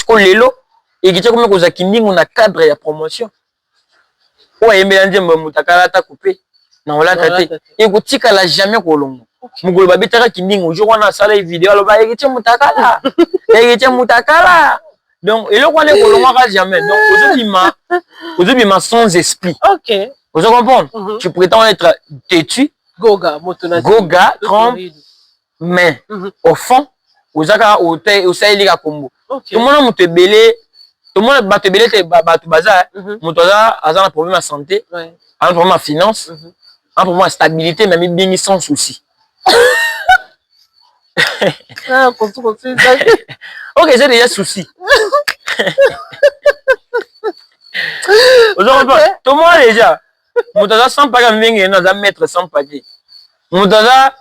Ko lelo et qui comme ko zakindingo na cadre ya promotion. O yembe nzembo mutakala ta coupé. Na wala tate. Et ko tikala jamais ko longo. Mugolo babetaka kindingo jour wana sala vidéo aloba ekiti mutakala. Ekiti mutakala. Donc et le ko ne ko longo jamais. Donc aujourd'hui sans esprit. OK. Vous comprenez? Tu prétends être têtu. Goga, Goga, trompe, mais au fond, vous avez aussi combo. Tout le monde te belé, tout le monde te belé, tu bazar, un problème de santé, un problème de finance, un problème de stabilité, mais bien sans souci. Ok, j'ai déjà souci. Vous comprenez? Tout le monde déjà. Moutaza sans pas gagner dans mettre sans paquet. Moutaza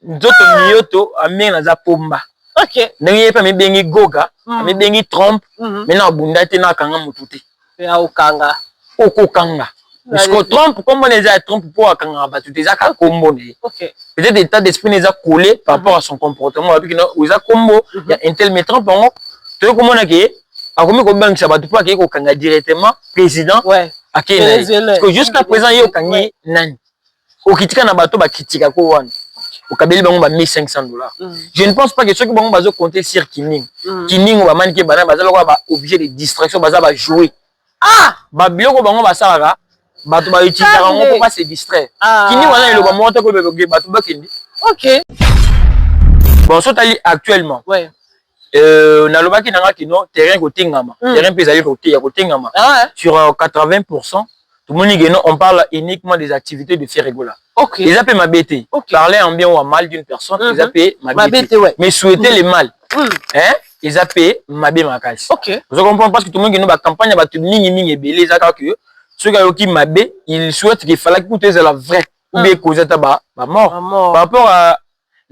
d'autres mioto a mis dans pomba. OK. N'ayez pas mis bengi goga, mis bengi trompe, maintenant bundate na kanga mutute. Ya okanga. Oko kanga. Parce que trompe comme on les a trompe pour kanga batute za ka combo ne. OK. Peut-être état d'esprit les a collé par rapport à son comportement avec que ils a combo, il y a un tel mettre trompe en tu vois comment on a que a commis ko bank ça batu pour que ko kanga directement président. Ouais. Parce que jusqu'à présent, il y a nani. Au kitika na bateau, kitika ko wan. Au kabeli bango ba $1,500. Je ne pense pas que ceux qui bango bazo compter sur Kining. Kining ba man ki bana bazalo ba obligé de distraction baza ba jouer. Ah, ba biloko bango ba salaka, bato ba utilisa bango pour pas se distraire. Kining wana le ba monter ko bato ba kendi. OK. Bon, so tali actuellement. Ouais. Nalobaki nanga kino terrain côté ngama terrain pesali côté ngama sur 80% tout le monde on parle uniquement des activités de Ferregola. OK, ils appellent ma BT. Parler en bien ou en mal d'une personne, ils appellent ma BT. Mais souhaiter le mal, hein, ils appellent ma B makasi. OK, vous comprenez parce que tout le monde qui nous ba campagne ba tout mingi belé ça que ceux qui ma B, ils souhaitent qu'il fallait écouter la vraie ou bien causer ba mort par rapport à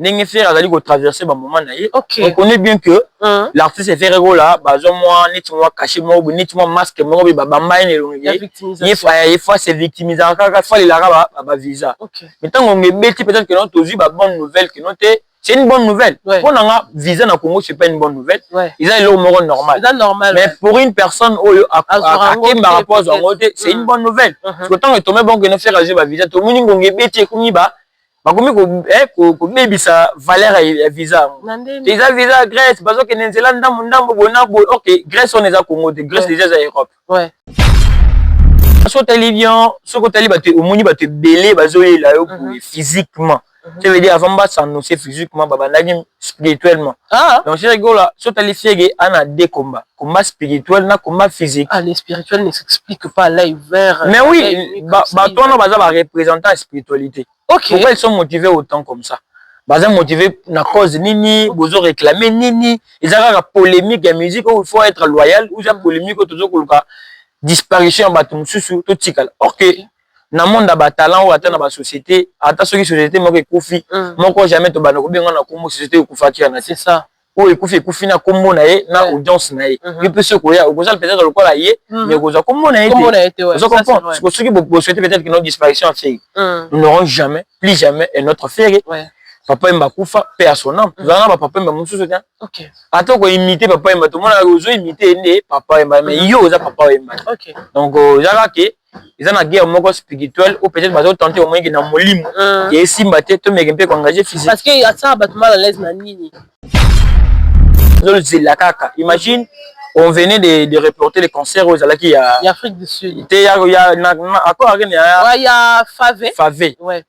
N'engé faire à traverser un moment naïe. On connaît bien que l'artiste est Ferregola, bazo moi, ni tu moi caché moi, ni tu moi masque moi, bamba ne longue. Il faut se victimiser. Il faut les arabes à visa. Maintenant on est bête peut-être que notre aussi bonne nouvelle que notre c'est une bonne nouvelle. Pour un visa na Congo c'est pas une bonne nouvelle. Ils ont le normal. Mais pour une personne à rapport à côté c'est une bonne nouvelle. Parce que tant que tu mets bon que nous faire agir ba visa, tout le monde on est bête comme ba. Bakomi ko bebisa valeur ya visa. Déjà visa Grèce, bazo ke nzela ndambo bona bo. OK, Grèce on est à Congo, Grèce déjà à Europe. Ouais. So talibian, so ko tali bato omoni bato belé bazo ela yo physiquement. Ça veut dire avant ba s'annoncer physiquement babandaki spirituellement. Donc c'est rigolo là, so tali fiege ana deux combats, combat spirituel na combat physique. Ah, le spirituel ne s'explique pas là vers. Mais oui, bato na baza ba représentant spiritualité. Okay. Pourquoi ils sont motivés autant comme ça? Ils sont motivés na cause nini, ils ont réclamé nini, ils ont la polémique de musique où il faut être loyal, ou une polémique où toujours la disparition de tout tout tikal. OK. Dans le monde de talent ou dans la société, ata ceux qui société mo ke kufi, moko jamais to bana ko benga na ko société ko faki na c'est ça. Ou kufi na kombo na ye na audience na ye. Il peut se koya, ou ça peut-être le quoi ye, mais ko za kombo na ye. Vous comprenez? Parce que ceux qui vous souhaitez peut-être que notre disparition fait. Nous n'aurons jamais, plus jamais un autre ferré. Papa m'a kufa paix à son âme. Nous avons papa m'a musu soutien. OK. Attends ko imiter papa m'a tout le monde a osé imiter né papa m'a mais yo za papa m'a. OK. Donc jara ke ils ont la guerre moko spirituelle ou peut-être bazo tenter au moins que na molimo et simba te to meke mpe ko engager physique. Parce que y a ça battement à l'aise na nini. Imagine, on venait de reporter les concerts aux Alaki à Afrique du Sud. Il y a Favé. Favé. Ouais.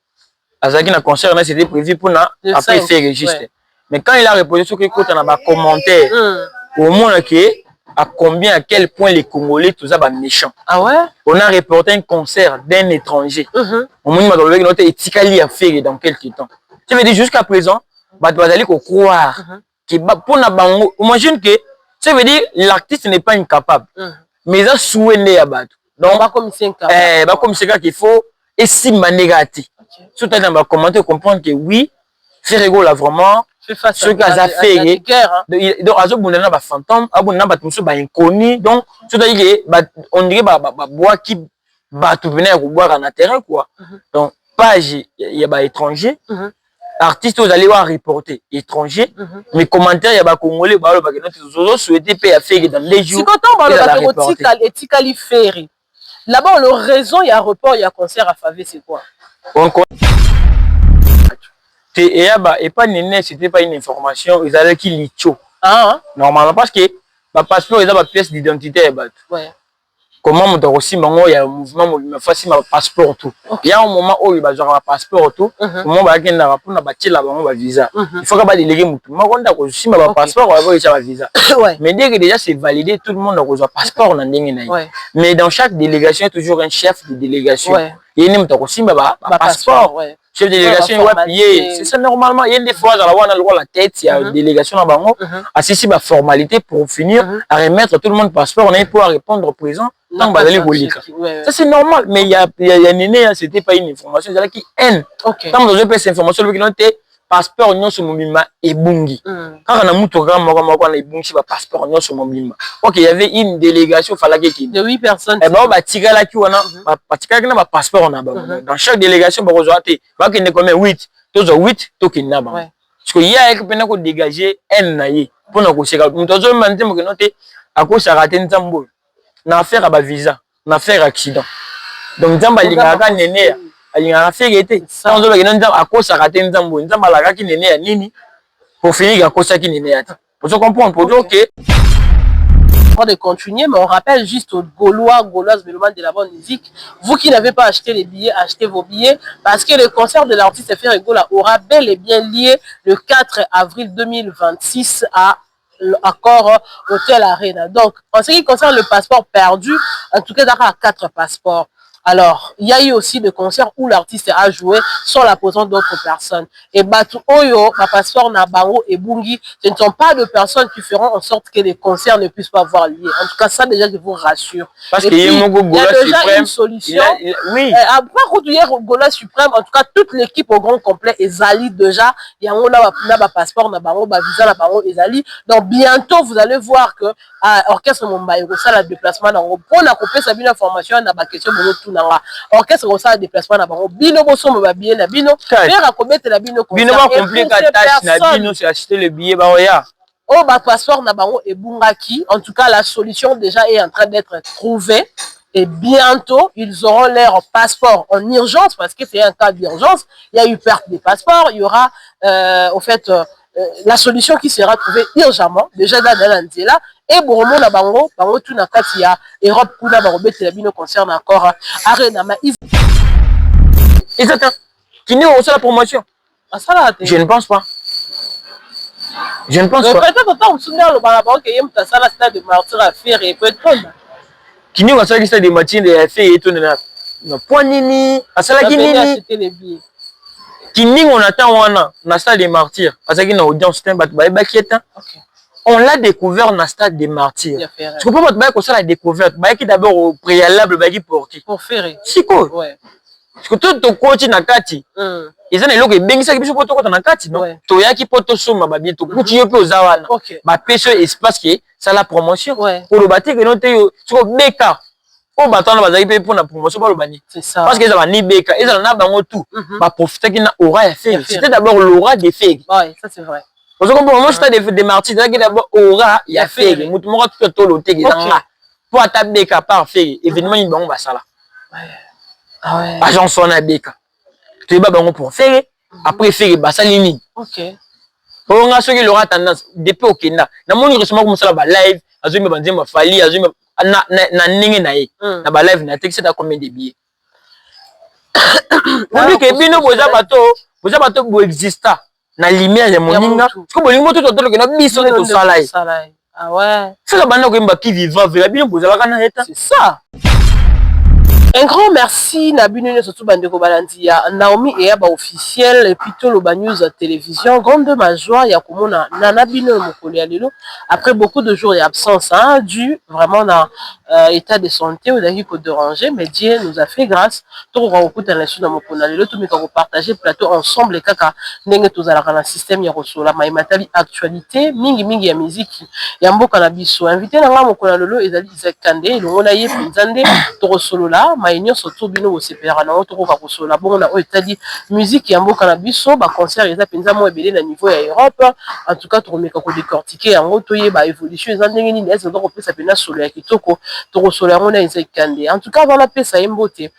Azaki na concert c'était prévu pour après faire registre. Mais quand il a reposé sur quelque chose on a commentaire au moins que à combien à quel point les Congolais tous ça méchants. Ah ouais? On a reporté un concert d'un étranger. Au moins on a notre étikali à faire dans quelques temps. Ça veut dire jusqu'à présent, bah tu vas aller croire. Imagine que ça veut dire l'artiste n'est pas incapable mais ça souhaité à battre donc comme c'est qu'il faut et si manégati tout à l'heure on va commenter comprendre que oui Ferrego là vraiment ce qu'a fait donc azo bundana ba fantôme abundana ba muso ba inconnu donc c'est-à-dire on dirait ba bois qui ba tout venir boire en terrain quoi donc page il y a ba étranger artistes vous allez voir reporter étranger mais commentaires ya ba congolais ba lo ba que nous souhaiter payer à faire dans les jours. Si quand on parle de etikali ferry. Là-bas le raison il y a report il y a concert à Favé c'est quoi? Et pas néné, c'était pas une information, ils allaient qui licho. Normalement, parce que ma passeport, ils ont ma pièce d'identité. Ouais. Comment on doit aussi, il y a un mouvement, il me fait ma passeport tout. Il y a un moment où il va avoir un passeport tout. Comment on va gagner la pour bâtir là-bas, on va visa. Il faut qu'on va déléguer mon tout. Moi, quand on a aussi ma passeport, on va avoir un visa. Mais dès que déjà c'est validé, tout le monde a un passeport, on a un. Mais dans chaque délégation, il y a toujours un chef de délégation. Il y a aussi ma passeport. Chef de délégation, c'est ça normalement. Il y a des fois, on a le droit la tête, il y a une délégation à Bango, assister ma formalité pour finir, à remettre tout le monde passeport, on est pour répondre au présent. Ça c'est normal, mais il y a Néné, c'était pas une information, c'est là qui haine. Quand vous avez cette information, vous avez passeport non sur mon bimba et bungi. Quand on a mon programme, on a bungi passeport non sur mon bimba. Ok, il y avait une délégation, fallait qu'il de 8 personnes. Et ben on va tirer là qui on a passeport on a dans chaque délégation on va qu'il y ait combien 8, tous 8 to qu'il n'a pas. Parce que il y a quelqu'un qui dégager un naïe pour nous conseiller. Nous devons maintenant que noter à cause ça rater nzambo. Na affaire à visa, na affaire accident. Donc nzamba lingaka Néné alinga fait été sans doute à cause ça rater nzambo nzamba la ki Néné nini pour finir à cause ça qui Néné ata. Pour se comprendre pour dire OK de continuer, mais on rappelle juste aux Gauloises mélomanes de la bonne musique, vous qui n'avez pas acheté les billets, achetez vos billets, parce que le concert de l'artiste Ferregola aura bel et bien lié le 4 avril 2026 à l'accord Hôtel Arena. Donc, en ce qui concerne le passeport perdu, en tout cas, il y a 4 passeports. Alors, il y a eu aussi des concerts où l'artiste a joué sans la présence d'autres personnes. Et Batu Oyo, ma passeport Nabango et Bungi, ce ne sont pas de personnes qui feront en sorte que les concerts ne puissent pas avoir lieu. En tout cas, ça déjà, je vous rassure. Parce qu'il y a déjà une solution. Oui. Après, quand il y a Gola Suprême, en tout cas, toute l'équipe au grand complet est Zali déjà. Il y a un passeport Nabango, un visa Nabango et Zali. Donc, bientôt, vous allez voir que Orchestre Mumbai, ça, le déplacement dans pour la couper, ça bien information, on a ma question de orchestre comme ça déplacement na bango bino boso ba billet na bino faire à commettre la bino va compliquer la tâche na bino c'est acheter le billet ba oya oh ba passeport na bango et bungaki en tout cas la solution déjà est en train d'être trouvée et bientôt ils auront leur passeport en urgence parce que c'est un cas d'urgence il y a eu perte des passeports il y aura au fait la solution qui sera trouvée urgemment déjà dans l'Anzela et bon na bango tout na kati ya Europe kuna ba robete la bino concerne encore Arena ma exactement qui n'est aussi la promotion je ne pense pas peut-être autant souvenir le balabon que yem ta sala stade de martyr à faire et peut-être qui n'est pas stade de martyr de faire et tout na point nini asala qui nini qui on attend on a stade de martyr parce qu'il na audience temps ba kieta on l'a découvert dans le stade des martyrs. Tu comprends pas que ça la découverte, qui d'abord au préalable pour qui pour faire. Si quoi. Ouais. Parce que tout ton coach na kati. Ils ont le logo bengi ça qui biso poto na kati non. To yaki poto soma ba bien to kuti yo pe ozawana. Ba pêche espace qui ça la promotion. Pour le bâtir que non te yo sur beka. O batana bazaki pe pour la promotion ba lo bani. C'est ça. Parce que ça va ni beka, ils ont na bango tout. Ba profiter qui na aura ya faire. C'était d'abord l'aura des faits. Ouais, ça c'est vrai. Parce que moi, je suis des martyrs, d'abord, aura, il y a fait, il y a tout le temps, pour attaquer des par fait, événement, il va ça là. Agence on a des cas. Tu es pas bon pour faire, après faire, bah ça l'ini. Ok. On a ceux qui aura tendance, depuis au Kenya, dans mon récemment comme ça, live, azumi banzi ma fali, azumi na ningi na ye, na ba live na texte à combien de billets. On dit que bino boza bato bo exista. Na lumière ya moninga parce que bolingo tout le na biso to salai ah ouais c'est la bande ko mba qui vivant vera bino bozala kana eta c'est ça. Un grand merci Nabinone surtout Bandeko Balandia Naomi et Aba officiel et puis tout le news télévision grande de ma joie ya komona Nana Bino Mokoli alelo après beaucoup de jours d'absence hein dû vraiment dans état de santé ou d'ailleurs de ranger mais Dieu nous a fait grâce tout on écoute la suite dans Mokoli alelo tout mais qu'on partager plateau ensemble et kaka ndenge tozala kana système ya rosola mai matali actualité mingi ya musique ya mboka na biso invité na nga Mokoli alelo ezali Isaac Kande longo na ye pinzande to rosolola maïnio surtout bino au separa na auto ko kosola bon na etali musique ya mboka na biso ba concert eza penza mo ebele na niveau ya Europe en tout cas to meka ko décortiquer yango to yeba évolution eza ndenge nini eza donc pesa pena solo ya kitoko to kosola yango na eza kande en tout cas voilà pesa yembote.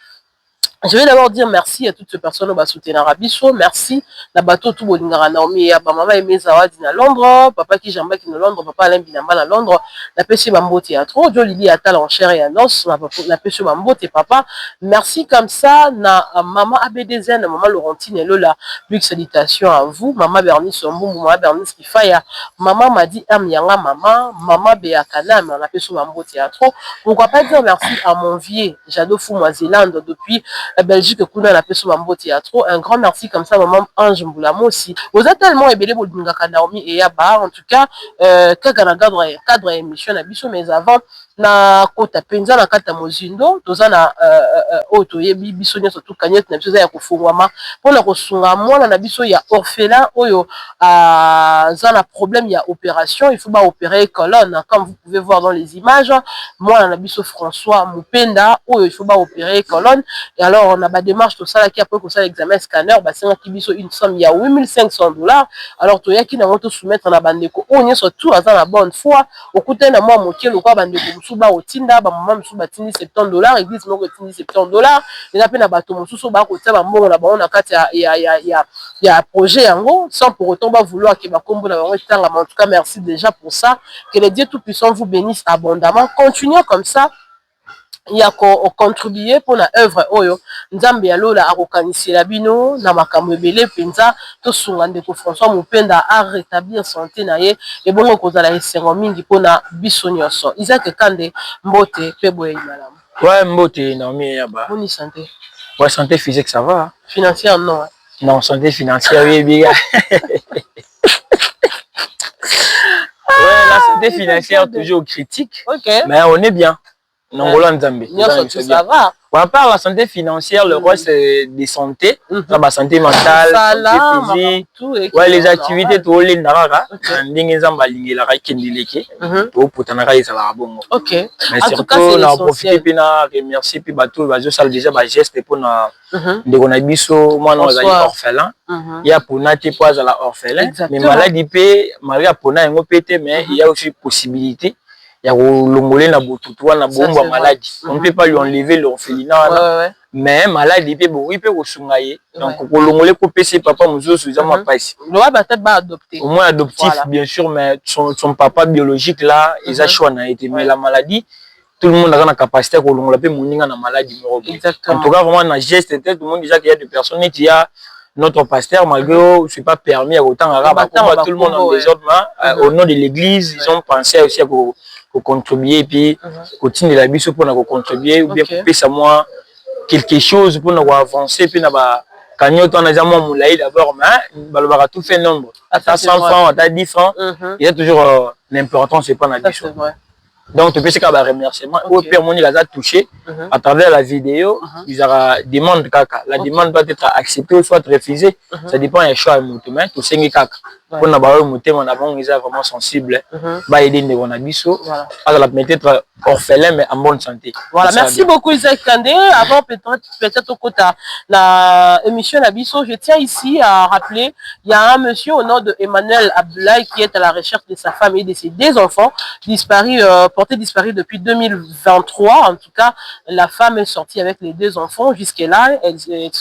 Je vais d'abord dire merci à toutes ces personnes qui ont soutenu Rabiso. Merci. La bateau tout boningara Naomi et maman et Zawadi à Londres, papa qui Jamba qui est à Londres, papa Alain Binamba à Londres, la pêche Bambo Théâtre, Joe Lily Atal en chair et en os, la pêche Bambo et papa. Merci comme ça, na maman ABDZN, maman Laurentine et Lola. Big salutations à vous, maman Bernice Sombou, maman Bernice Kifaya, maman m'a dit Amianga, maman Béakana, mais on a pêché Bambo Théâtre. Pourquoi pas dire merci à mon vieux, Jado Fou Moisélande depuis la Belgique, Kuna la Pesso Mambo Théâtre. Un grand merci comme ça, maman Ange Mboulamo aussi. Vous êtes tellement ébélé pour le Naomi et Yaba. En tout cas, cadre émission, mais avant, na kota penza na kata mozindo toza na oto yebi biso nyoso to kanyete na biso ya kofungwama pona kosunga mwana na biso ya orphelin oyo za na problème ya opération il faut ba opérer colonne comme vous pouvez voir dans les images mwana na biso François Mupenda oyo il faut ba opérer colonne et alors on a ba démarche tout ça là qui après ko ça examen scanner ba senga ki biso une somme ya $8500 alors to yaki na moto soumettre na bandeko o nyoso tout aza na bonne foi okuta na moi mokie lokwa bandeko suba otinda ba maman suba tindi $70 église moko tindi $70 et après na bato mosusu ba ko tia ba mbongo na ba na kati ya projet yango sans pour autant ba vouloir que ba kombo na bango tanga en tout cas merci déjà pour ça que les dieux tout puissants vous bénissent abondamment continuez comme ça il y a contribué pour la œuvre oyo nzambe ya lola akokanisela bino na makambo ebele penza to sunga ndeko François Mupenda a rétablir santé na ye et bongo kozala esengo mingi pona biso nyonso Isaac Kande mbote pe boye malamu ouais mbote Naomi Yaba bonne santé ouais santé physique ça va financière non non santé financière oui bien ouais la santé financière toujours critique ok mais on est bien Nongola Nzambe. Ça va. À part la santé financière, le reste c'est des santé, la santé mentale, santé physique. Ouais, les activités tout les narara, ndenge nzamba lingela ka kendileke, to putanaka ezala bongo. OK. Mais surtout on a profité puis na remercier puis bato bazo sala déjà ba geste pour na ndeko na biso mwana ozali orphelin. Il y a pona te po azala orphelin, mais maladie pe malgré pona yango pété mais il y a aussi possibilité il y a l'ongolais na boutoutoua na bomba maladie on ne peut pas lui enlever l'orphelinat mais maladie peut oui peut osungaye donc l'ongolais ko pc papa muzosu za ma passe doit peut-être pas adopter au moins adoptif bien sûr mais son papa biologique là ils a choix na été mais la maladie tout le monde a la capacité ko longola pe moninga na maladie en tout cas vraiment na geste tout le monde déjà qu'il y a des personnes qui a notre pasteur, malgré ce n'est pas permis à autant arabe, tout le monde en désordre, au nom de l'église, ils ont pensé aussi à contribuer et puis continuer la vie pour contribuer ou bien couper ça moi quelque chose pour nous avancer puis quand on a déjà moulaï d'abord mais on tout fait nombre à 100 francs à 10 francs il y a toujours l'important c'est pas la vie donc tu peux faire un remerciement au père mon il a touché à travers la vidéo ils ont demande kaka la demande doit être acceptée ou soit refusée ça dépend du choix mais tout c'est kaka pour na ba muté mon avant ils sont vraiment sensibles ba aider ndeko na biso à la peut-être orphelin mais en bonne santé voilà merci beaucoup Isaac Kande avant peut-être au côté la émission na biso je tiens ici à rappeler il y a un monsieur au nom de Emmanuel Abdoulaye qui est à la recherche de sa femme et de ses deux enfants disparus portés disparus depuis 2023 en tout cas la femme est sortie avec les deux enfants jusque-là ils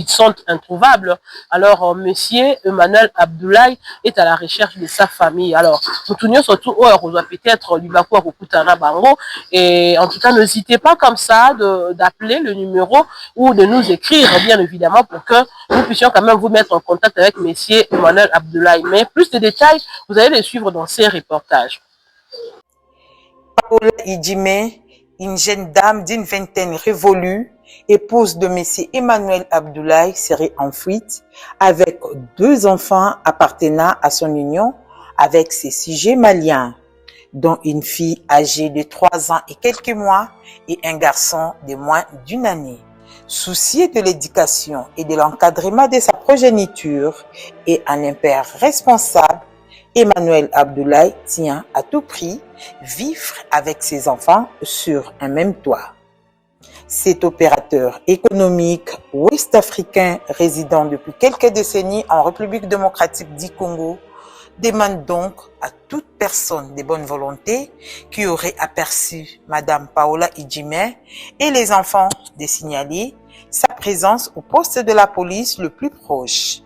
sont introuvables alors monsieur Emmanuel Abdoulaye est à la recherche de sa famille. Alors, nous surtout, on doit peut-être lui bango et en tout cas, n'hésitez pas comme ça d'appeler le numéro ou de nous écrire, bien évidemment, pour que nous puissions quand même vous mettre en contact avec monsieur Emmanuel Abdoulaye. Mais plus de détails, vous allez les suivre dans ces reportages. Paola Idjime, une jeune dame d'une vingtaine révolue, épouse de monsieur Emmanuel Abdoulaye, serait en fuite avec deux enfants appartenant à son union avec ses sujets maliens, dont une fille âgée de 3 ans et quelques mois et un garçon de moins d'1 année. Soucieux de l'éducation et de l'encadrement de sa progéniture et un père responsable, Emmanuel Abdoulaye tient à tout prix vivre avec ses enfants sur un même toit. Cet opérateur économique ouest-africain résidant depuis quelques décennies en République démocratique du Congo demande donc à toute personne de bonne volonté qui aurait aperçu Madame Paola Idjimé et les enfants de signaler sa présence au poste de la police le plus proche.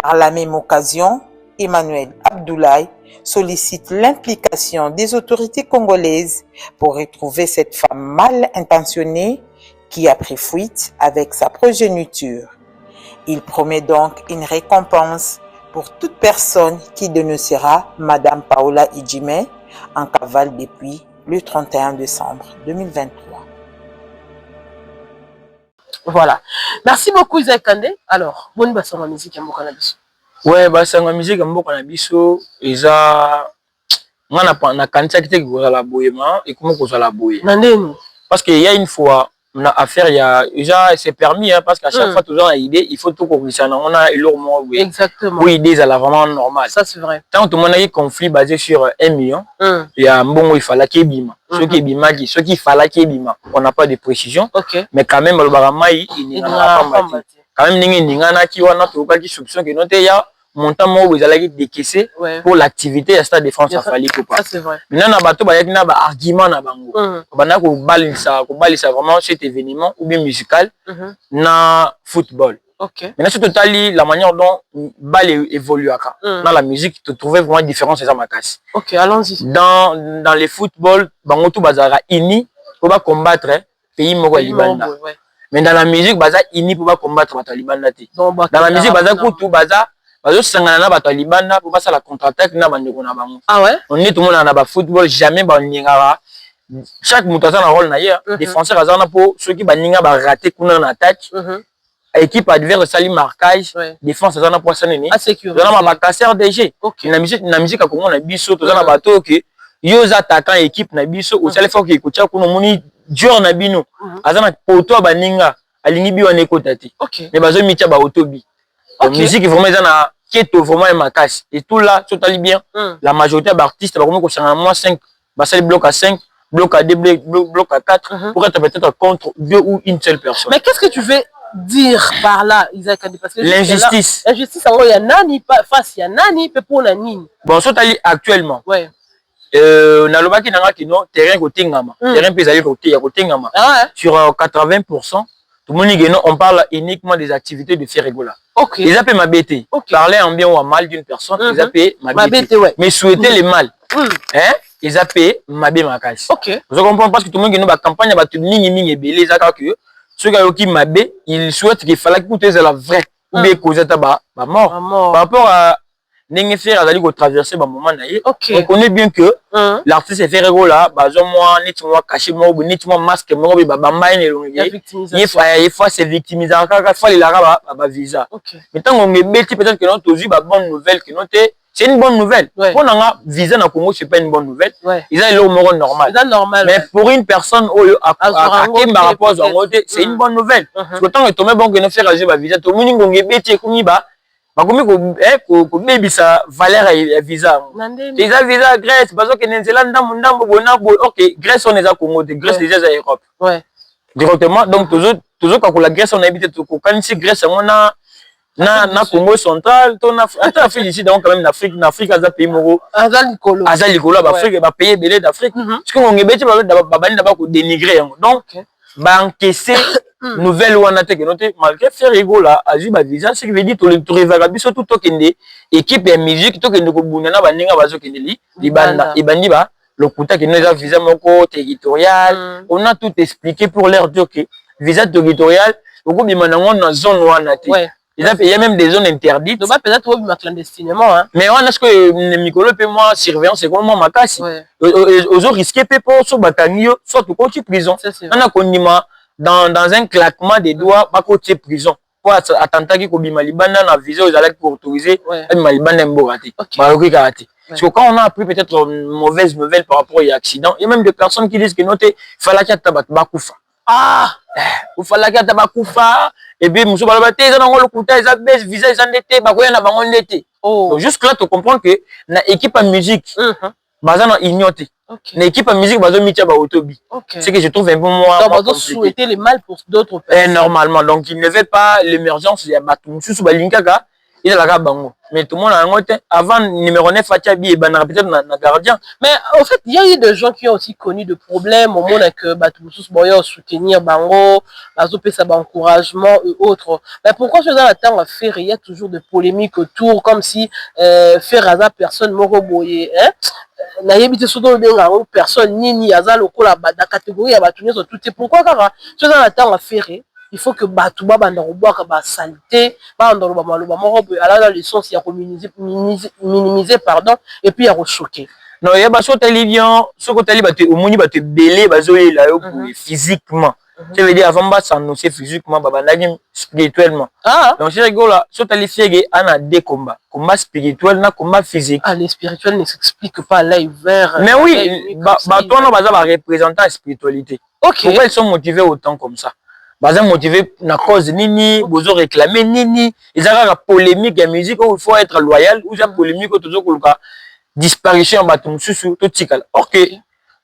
Par la même occasion, Emmanuel Abdoulaye sollicite l'implication des autorités congolaises pour retrouver cette femme mal intentionnée qui a pris fuite avec sa progéniture. Il promet donc une récompense pour toute personne qui dénoncera Madame Paola Idjimé en cavale depuis le 31 décembre 2023. Voilà. Merci beaucoup Isaac Kandé. Alors, bonne basson en musique à Mokanabiso. Ouais, basson en musique à Mokanabiso, isa na kanisa kite ko la boyema et comment ko la boye. Nandeni. Parce qu'il y a une fois on a affaire il y a déjà c'est permis hein, parce qu'à chaque fois toujours une idée il faut tout corriger on a lourd oui. Exactement. Oui, idée ça la vraiment normal. Ça c'est vrai. Tant tout le monde a eu conflit basé sur 1 million. Il y a un bon il fallait qu'il bima. Ceux qui bima qui ceux qui fallait qu'il bima. On n'a pas de précision. OK. Mais quand même le baramai il n'a pas mati. Quand même n'ingana qui wana to ka qui soupçon que noté ya montant mo vous allez décaisser pour l'activité à stade de France à Fali Kopa. Ça c'est vrai. Maintenant na bato ba yakina ba argument na bango. Bana ko balisa vraiment cet événement ou bien musical na football. OK. Maintenant c'est totally la manière dont balle évolue dans la musique tu trouvais vraiment différence ça ma casse. OK, allons-y. Dans les football bango tout bazara ini pour ba combattre pays moko libanda. Mais dans la musique baza ini pour ba combattre ba libanda te. Dans la musique baza kutu baza bazo sangana na bato libanda pour passer la contre-attaque na bandeko na bango. Ah ouais? On est tout le monde na ba football jamais ba ninga chaque mutu a un rôle na hier défenseur azana pour ceux qui ba ninga ba rater kuna na attaque. Équipe adverse sali marquage défense azana pour ça nene. Zana ba casseur DG. Na musique a Congo na biso to zana bato que yo attaquant équipe na biso au sale faut que kocha kuno moni joueur na bino azana poto ba ninga alingi bi wana ekotati. Mais bazo mitia ba autobi. La musique est vraiment keto vraiment ma casse et tout là totalement bien la majorité d'artistes va vraiment concernant moi 5 basali bloc à 5 bloc à 2 bloc à 4 pour être peut-être contre 2 ou une seule personne. Mais qu'est-ce que tu veux dire par là Isaac Kandé parce que l'injustice il y a nani face il y a nani peut pour la nini bon totalement actuellement na lobaki nanga kino terrain côté ngama terrain pesali côté ngama sur 80%. Tout le monde on parle uniquement des activités de Ferregola. Ils appellent ma BT. Parler en bien ou en mal d'une personne, ils appellent ma BT. Mais souhaiter les mal, ils appellent ma B ma casse. Vous comprenez parce que tout le monde qui nous campagne va tout et belé que ceux qui m'a B, ils souhaitent qu'il fallait écouter la vraie ou bien cause de mort. Par rapport à Nengefer Azali ko traverser ba moment na ye. On connaît bien que l'artiste Ferregola bazo moi neti moi caché moi ou neti moi masque moi ba bamba ene longi. Il faut se victimiser kaka faut la ba visa. Mais tant on est bêti peut-être que notre aussi ba bonne nouvelle que notre c'est une bonne nouvelle. Pour nanga visa na Congo c'est pas une bonne nouvelle. Ils ont le moro normal. Mais pour une personne à par rapport à c'est une bonne nouvelle. Parce que tant que tomber bon que no faire agir ba visa to muni ngongé bêti komi ba bakomi ko bebisa valeur ya visa. Déjà visa Grèce bazo ke nenzela ndambo bona OK Grèce on est à Congo de Grèce déjà à Europe. Directement donc toujours quand la Grèce on habite ko kanisi Grèce on na Congo central to na Afrique ici donc quand même l'Afrique aza pays moko azali kolo ba Afrique ba pays belé d'Afrique parce que on ngebeti ba bandi ba ko dénigrer yango donc ba encaisser nouvelle wana te que noté malgré faire rigola azu ba visa ce qui veut dire to revaka biso tout tokende équipe ya musique tokende ko bunana ba ninga bazo kende libanda ibandi ba lokuta que nous a visa moko territorial on a tout expliqué pour leur dire que visa territorial beaucoup bima nango na zone wana te il y a même des zones interdites donc peut-être au bima clandestinement hein mais on est-ce que Mikolo pe moi surveillance c'est comment ma casse aux risquer pe pour so bakangio soit to konti prison on a kondima dans un claquement des doigts pas côté prison pour attentat qui kobima libanda na visa aux allez pour autoriser ma libanda mbogati baroki karate parce que quand on a appris peut-être une mauvaise nouvelle par rapport à l'accident il y a même des personnes qui disent que noté fallait qu'il tabat bakufa il fallait qu'il tabat bakufa et puis muso balabate ils ont le kuta ils ont visa ils ont ndete bakoya na bango ndete jusque là tu comprends que na équipe en musique bazana ignoté Une équipe à musique, bazo mitia ba autobi. C'est que je trouve un peu moins compliqué. Souhaiter le mal pour d'autres personnes. Normalement, donc il ne veut pas l'émergence, il y a batou sous balinkaka, il a la bango. Mais tout le monde a un avant numéro 9 Fatiabi et Banara peut-être na gardien. Mais en fait, il y a eu des gens qui ont aussi connu de problèmes au moment que batou sous boyo soutenir bango, bazo pe ça encouragement et autres. Mais pourquoi je dans la temps à faire il y a toujours des polémiques autour comme si faire hasard personne moko boye, hein? Na yebite soto benga personne nini azalo ko la catégorie ya batou nyonso tout est pourquoi kaka je dans la temps à faire il faut que batou ba banda ko boaka ba saleté ba ndolo ba maloba moko boye ala le sens ya ko minimiser pardon et puis ya ko choquer. Non, il y a pas sauté lion, ce que tali baté au moni baté belé bazoé là physiquement. Ça veut dire avant bas s'annoncer physiquement babandagi spirituellement. Donc c'est rigolo là, sauté li fiege ana deux combats, combat spirituel na combat physique. Les spirituels ne s'expliquent pas là vers. Mais oui, toi on a ba représentant spiritualité. Pourquoi ils sont motivés autant comme ça? Baza motivé na cause nini, bozo réclamer nini, ils ont la polémique la musique où il faut être loyal, ou la polémique où toujours koluka disparition batum susu to tikala. OK.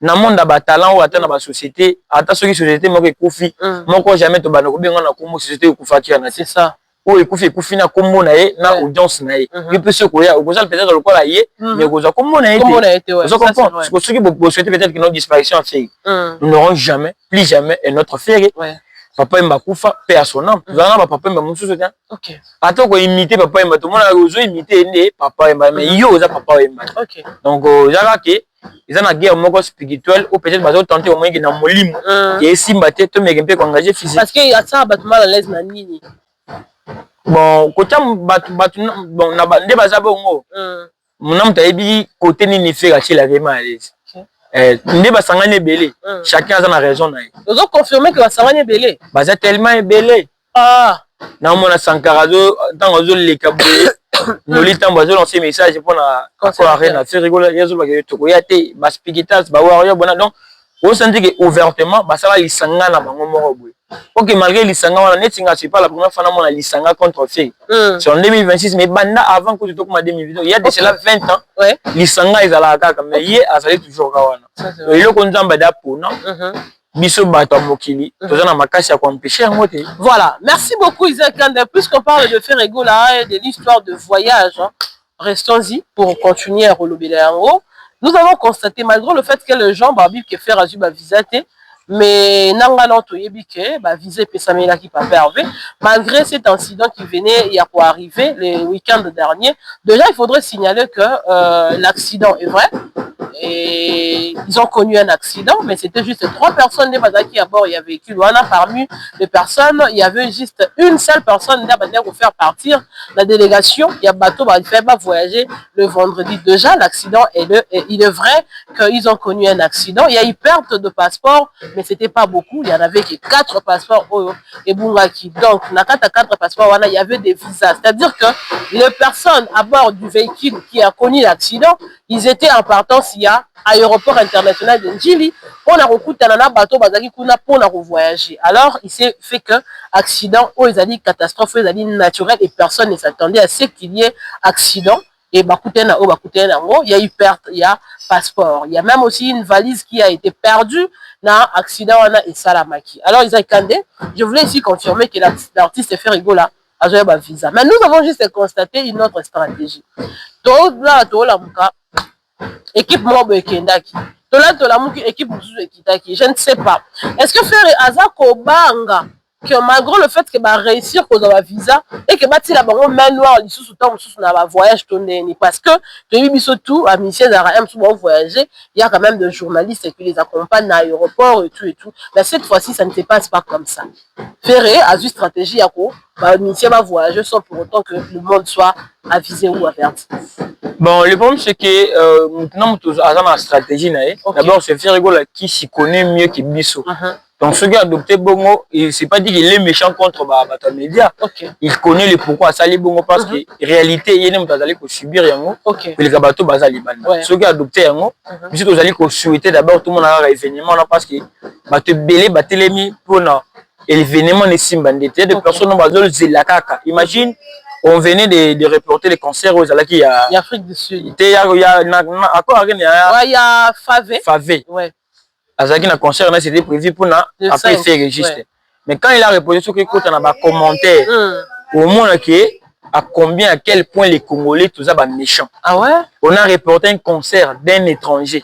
Na monde ba talent ou atteindre ba société, ata soki société moko ekufi, moko jamais to bana ko benga na kombo société ekufaki na c'est ça. O ekufi na kombo na ye na audience na ye. Il peut se koya, okoza peut-être le kola ye, mais okoza kombo na ye. Kombo na ye, ouais. Vous comprenez? Parce que soki bo souhaiter peut-être que notre disparition fait. Nous n'aurons jamais, plus jamais un autre frère. Ouais. Papa Mba Koufa, paix à son âme. Nous allons papa Mba Moussou. Ok. Attends qu'on imite papa Mba, tout le monde a osé imiter papa Mba, mais il y a papa Mba. Ok. Donc, ils ont la guerre spirituelle, ou peut-être qu'ils ont tenté au moins qu'ils n'ont molim, qui est si batté, tout le monde est engagé physique. Parce qu'il y a ça, battement à l'aise, nani. Bon, côté bon, n'a pas de bazar bon. Mon âme t'a dit côté ni fait gâcher la vie à l'aise. Chacun a sa raison. Nous avons confirmé que Basangane est belé. Baza tellement belé. Ah. Na mona Sankarazo dans les caboués. Nous lui t'envoie lancer message pour la arène. C'est rigolo. Il y a des trucs. Il y a des baspigitas, bawario bona. Donc, on sentit que ouvertement, ça va l'isanga na bango moroboui. Ok, malgré l'isanga, on a n'est pas la première fois qu'on a l'isanga contre fait. C'est en 2026, mais banda avant que tu toques ma 2022, il y a de cela 20 ans. L'isanga est à la caca, mais hier, ça allait toujours kawana. Il y a qu'on zamba d'apo, non? Biso bato mokili, tozana makasi ya empêcher en moté. Voilà, merci beaucoup Isaac Kanda. Puisqu'on parle de Ferrego là et de l'histoire de voyage, hein, restons-y pour continuer à relever les haut. Nous avons constaté, malgré le fait que les gens babib que faire azu ba visiter, mais nanga non toyebi que ba viser pesamela qui pas pervé, malgré cet incident qui venait il y a pour arriver le week-end dernier. Déjà, il faudrait signaler que l'accident est vrai. Et ils ont connu un accident, mais c'était juste 3 personnes qui à bord, il y avait véhicule. Parmi les personnes, il y avait juste une seule personne pour faire partir la délégation. Il y a bateau qui fait voyager le vendredi. Déjà, l'accident il est vrai qu'ils ont connu un accident. Il y a eu perte de passeport, mais c'était pas beaucoup. Il y en avait que 4 passeports et Bungaki. Donc, dans 4 passeports, il y avait des visas. C'est-à-dire que les personnes à bord du véhicule qui a connu l'accident, ils étaient en partance il y a aéroport international de Njili pour la bateau pour voyager. Alors il s'est fait que accident ou ils ont dit catastrophe, ils ont dit naturelle et personne ne s'attendait à ce qu'il y ait accident. Et il y a eu perte, il y a passeport. Il y a même aussi une valise qui a été perdue dans accident et Salamaki. Alors ils ont candé. Je voulais ici confirmer que l'artiste Ferrego là a joué un visa. Mais nous avons juste constaté une autre stratégie. Équipe Mobo Kendaki. Équipe je ne sais pas. Est-ce que faire Azako Banga, que malgré le fait que va réussir pour avoir visa et que si la banque main noire sous voyage parce que surtout à Michel Zaraem souvent voyager, il y a quand même des journalistes qui les accompagnent à l'aéroport et tout. Mais cette fois-ci, ça ne se passe pas comme ça. Ferré a une stratégie à quoi Michel va voyager sans pour autant que le monde soit avisé ou averti. Bon, le problème c'est que maintenant, nous avons une stratégie. D'abord, c'est Ferrego qui s'y connaît mieux que Bisso. Donc, ce gars a adopté Bongo, il s'est pas dit qu'il est méchant contre Bata Média. Il connaît le pourquoi ça allait Bongo parce que en réalité, il y a des gens qui subir Yango. Les Gabato Baza Liban. Ce gars a adopté Yango. Puis, vous allez souhaiter d'abord tout le monde a un événement parce que Bato Belé, Batelemi, pour l'événement de Simbandé. Il y a des personnes qui ont la caca. Imagine, on venait de reporter les concerts aux Alaki à Afrique du Sud. Il y a Favé. Ouais. Azaki na concert c'était prévu pour après faire registre. Mais quand il a reposé sur quelque chose on a commentaire au moins que à combien à quel point les Congolais tout ça ba méchants. Ah ouais? On a reporté un concert d'un étranger.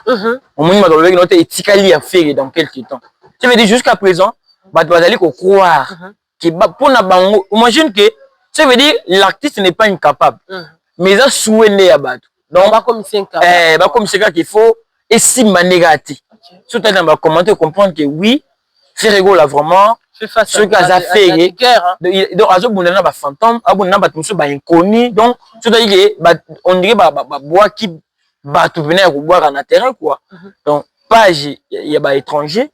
On m'a dit que notre étikali a fait dans quelques temps. Ça veut dire jusqu'à présent bah tu vas aller croire que pour na bango imagine que ça veut dire l'artiste n'est pas incapable. Mais ça souhaité à battre. Donc bah comme c'est qu'il faut et si manégati. Surtout dans ma commentaire comprendre que oui, Ferrego là vraiment ce gars a fait donc azo bundana ba fantôme abundana ba tuso ba inconnu donc c'est-à-dire on dirait ba bois qui ba tout venir boire en terrain quoi. Donc page il y a ba étranger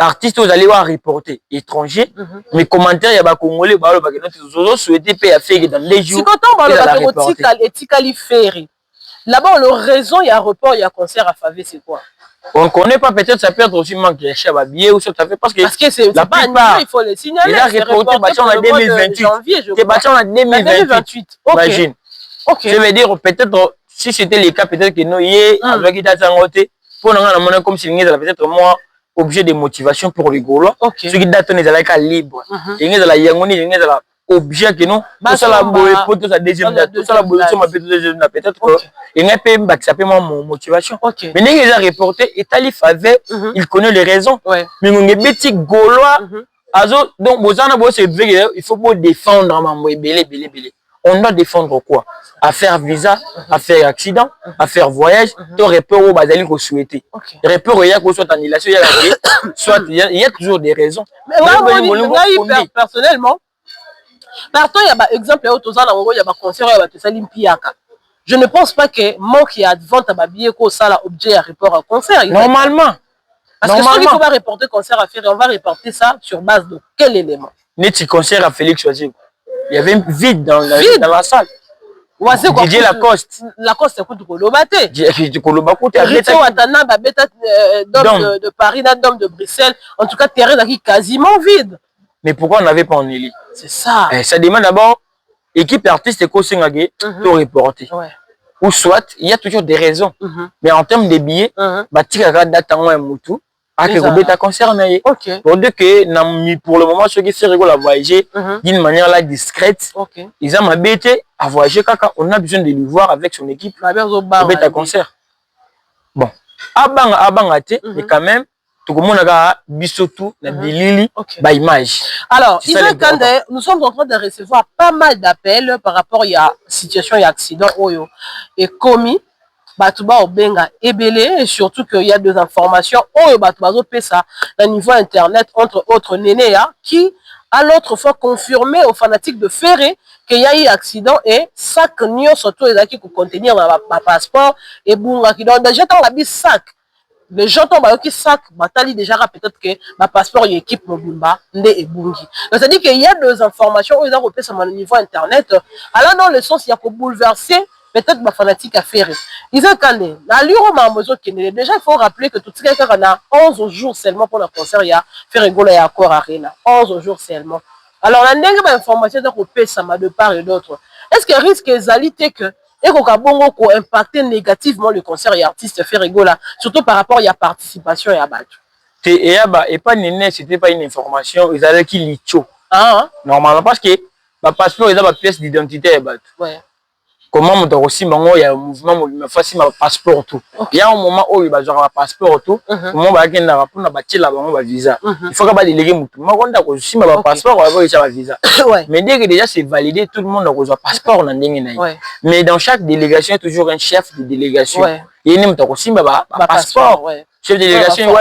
artistes vous allez voir reporter étranger mais commentaires il y a ba congolais ba le ba que nous souhaiter payer faire dans les jours. Si quand on va le etikali ferry là-bas le raison il y a report il y a concert à Favé c'est quoi? On ne connaît pas, peut-être ça peut être aussi manque de chèvres à billets ou ça fait parce que c'est la plupart, il faut le signaler. Il a reporté bâtiment en 2028. C'est bâtiment en 2028. Imagine. Ok. Je veux dire, peut-être, si c'était le cas, peut-être que nous, avec l'État Zangote, pour nous, on a comme si nous peut-être moi, objet de motivation pour les Gaulois. Ceux qui datent, nous allons libre. Ils sont là, ils sont là. Objet que non, tout ça la boue pour toute la deuxième date, tout ça la boue sur ma deuxième date, peut-être que il n'y a pas de ça peut mon motivation. Mais dès qu'il a reporté, Italie Favé, il connaît les raisons. Mais mon petit Gaulois, donc il faut pas défendre maman belé. On doit défendre quoi? À faire visa, à faire accident, à faire voyage, tu aurais peur au bazali qu'on souhaitait. Il aurait peur il y a qu'on soit annulation, soit il y a toujours des raisons. Mais moi personnellement partant, il y a par exemple, il y a concert, il y a je ne pense pas que moi qui a vente à billet que ça là objet à report à concert. Normalement. Parce que si il faut pas reporter concert à faire, on va reporter ça sur base de quel élément? Net concert à Félix Choisi. Il y avait un vide dans la salle. Didier Lacoste. Lacoste c'est quoi du Kolobate? Du Kolobate. Rito Watana, d'homme de Paris, d'homme de Bruxelles. En tout cas, terrain quasiment vide. Mais pourquoi on n'avait pas en élite? C'est ça. Ça demande d'abord équipe artiste et co-singagé pour reporter. Ou soit, il y a toujours des raisons. Mais en termes de billets, Batika date en un moutou, à que ta concerné. Pour dire que pour le moment, ceux qui se rigolent à voyager d'une manière là discrète, ils ont m'habité à voyager quand on a besoin de lui voir avec son équipe. À concert. Bon. Abangate, mais quand même, image. Alors, Isaac Kande, nous sommes en train de recevoir pas mal d'appels par rapport à la situation et accident et commis. Batuba Obenga Ebele et surtout qu'il y a des informations au Batuba Pesa au niveau internet entre autres Nénéa qui a l'autre fois confirmé aux fanatiques de Ferré qu'il y a eu accident et sac nio surtout les qui contenir ma passeport et bunga qui donc déjà dans la sac. Les gens tombent qui sac batali déjà peut-être que ma passeport y équipe mobimba ndé et bungi. Donc ça dit qu'il y a des informations où ils ont repéré sur mon niveau internet. Alors dans le sens il y a que bouleverser peut-être ma fanatique à faire. Ils ont calé. La lure m'a déjà il faut rappeler que tout ce qui a 11 jours seulement pour le concert il y a Ferrego et Accor Arena. 11 jours seulement. Alors la dernière information donc repéré ça de part et d'autre. Est-ce que risque exalité que et qu'on a bongo ko impacter négativement le concert et artiste Ferrego là, surtout par rapport à la participation et à battre. Et pas néné, c'était pas une information, ils allaient qui licho. Normalement parce que ma passeport ils ont ma pièce d'identité et battre. Comment on doit aussi il y a un mouvement me fasse ma passeport tout. Il y a un moment où il va avoir un passeport tout, comment va gagner la pour na bâtir là bas visa. Il faut que ba déléguer mutu. Moi quand aussi ma passeport on va avoir visa. Mais dès que déjà c'est validé tout le monde a reçu passeport na ndenge na. Mais dans chaque délégation il y a toujours un chef de délégation. Il y a même aussi ma passeport. Chef de délégation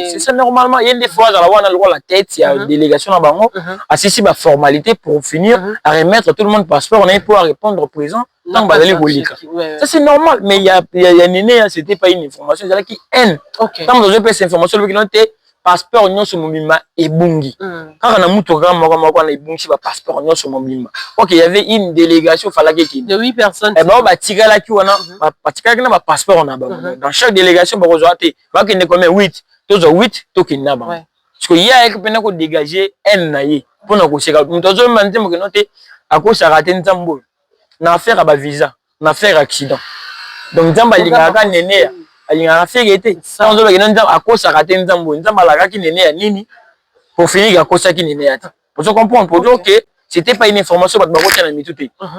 c'est ça normalement il y a des fois dans la tête il y a une délégation là bango assisi ba formalité pour finir à remettre tout le monde passeport on est pour répondre au présent. Ça c'est normal, mais il y a Néné, c'était pas une information, c'est qui haine. Quand vous avez cette information, vous avez passeport non sur mon bimba et bungi. Quand on a moutogram, on a bungi passeport non sur mon bimba. Ok, il y avait une délégation, fallait qu'il de 8 personnes. Et ben bah tiga là qui on a, tiga qui n'a passeport on a. Dans chaque délégation, bah vous avez, va qu'il n'est combien 8, tous 8, tout qui n'a pas. Parce qu'il y a quelqu'un qui a dégagé un naïe pour nous conseiller. Nous avons demandé que noter à cause ça raté nzambo na affaire à visa na affaire accident donc nzamba lingaka nene alingaka faire été sans doute à cause ça raté nzambo nzamba la ki nene ya nini pour finir à cause ça qui nene ya ta pour se comprendre pour dire que c'était pas une information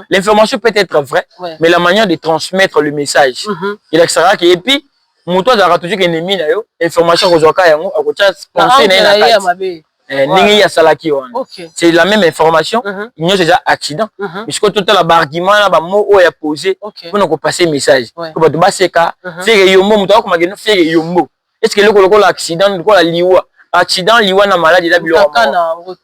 l'information peut être vraie mais la manière de transmettre le message il a que et puis moto azaka toujours ennemi na yo information kozwaka yango akotia penser na kati ningi ya salaki wana c'est la même information il y a déjà accident mais ce que tout la argument na ba mot o ya poser pour nous passer message ko ba to baseka faire yombo moto ko mageno faire yombo est-ce que le accident ko la liwa accident liwa na maladie la bilo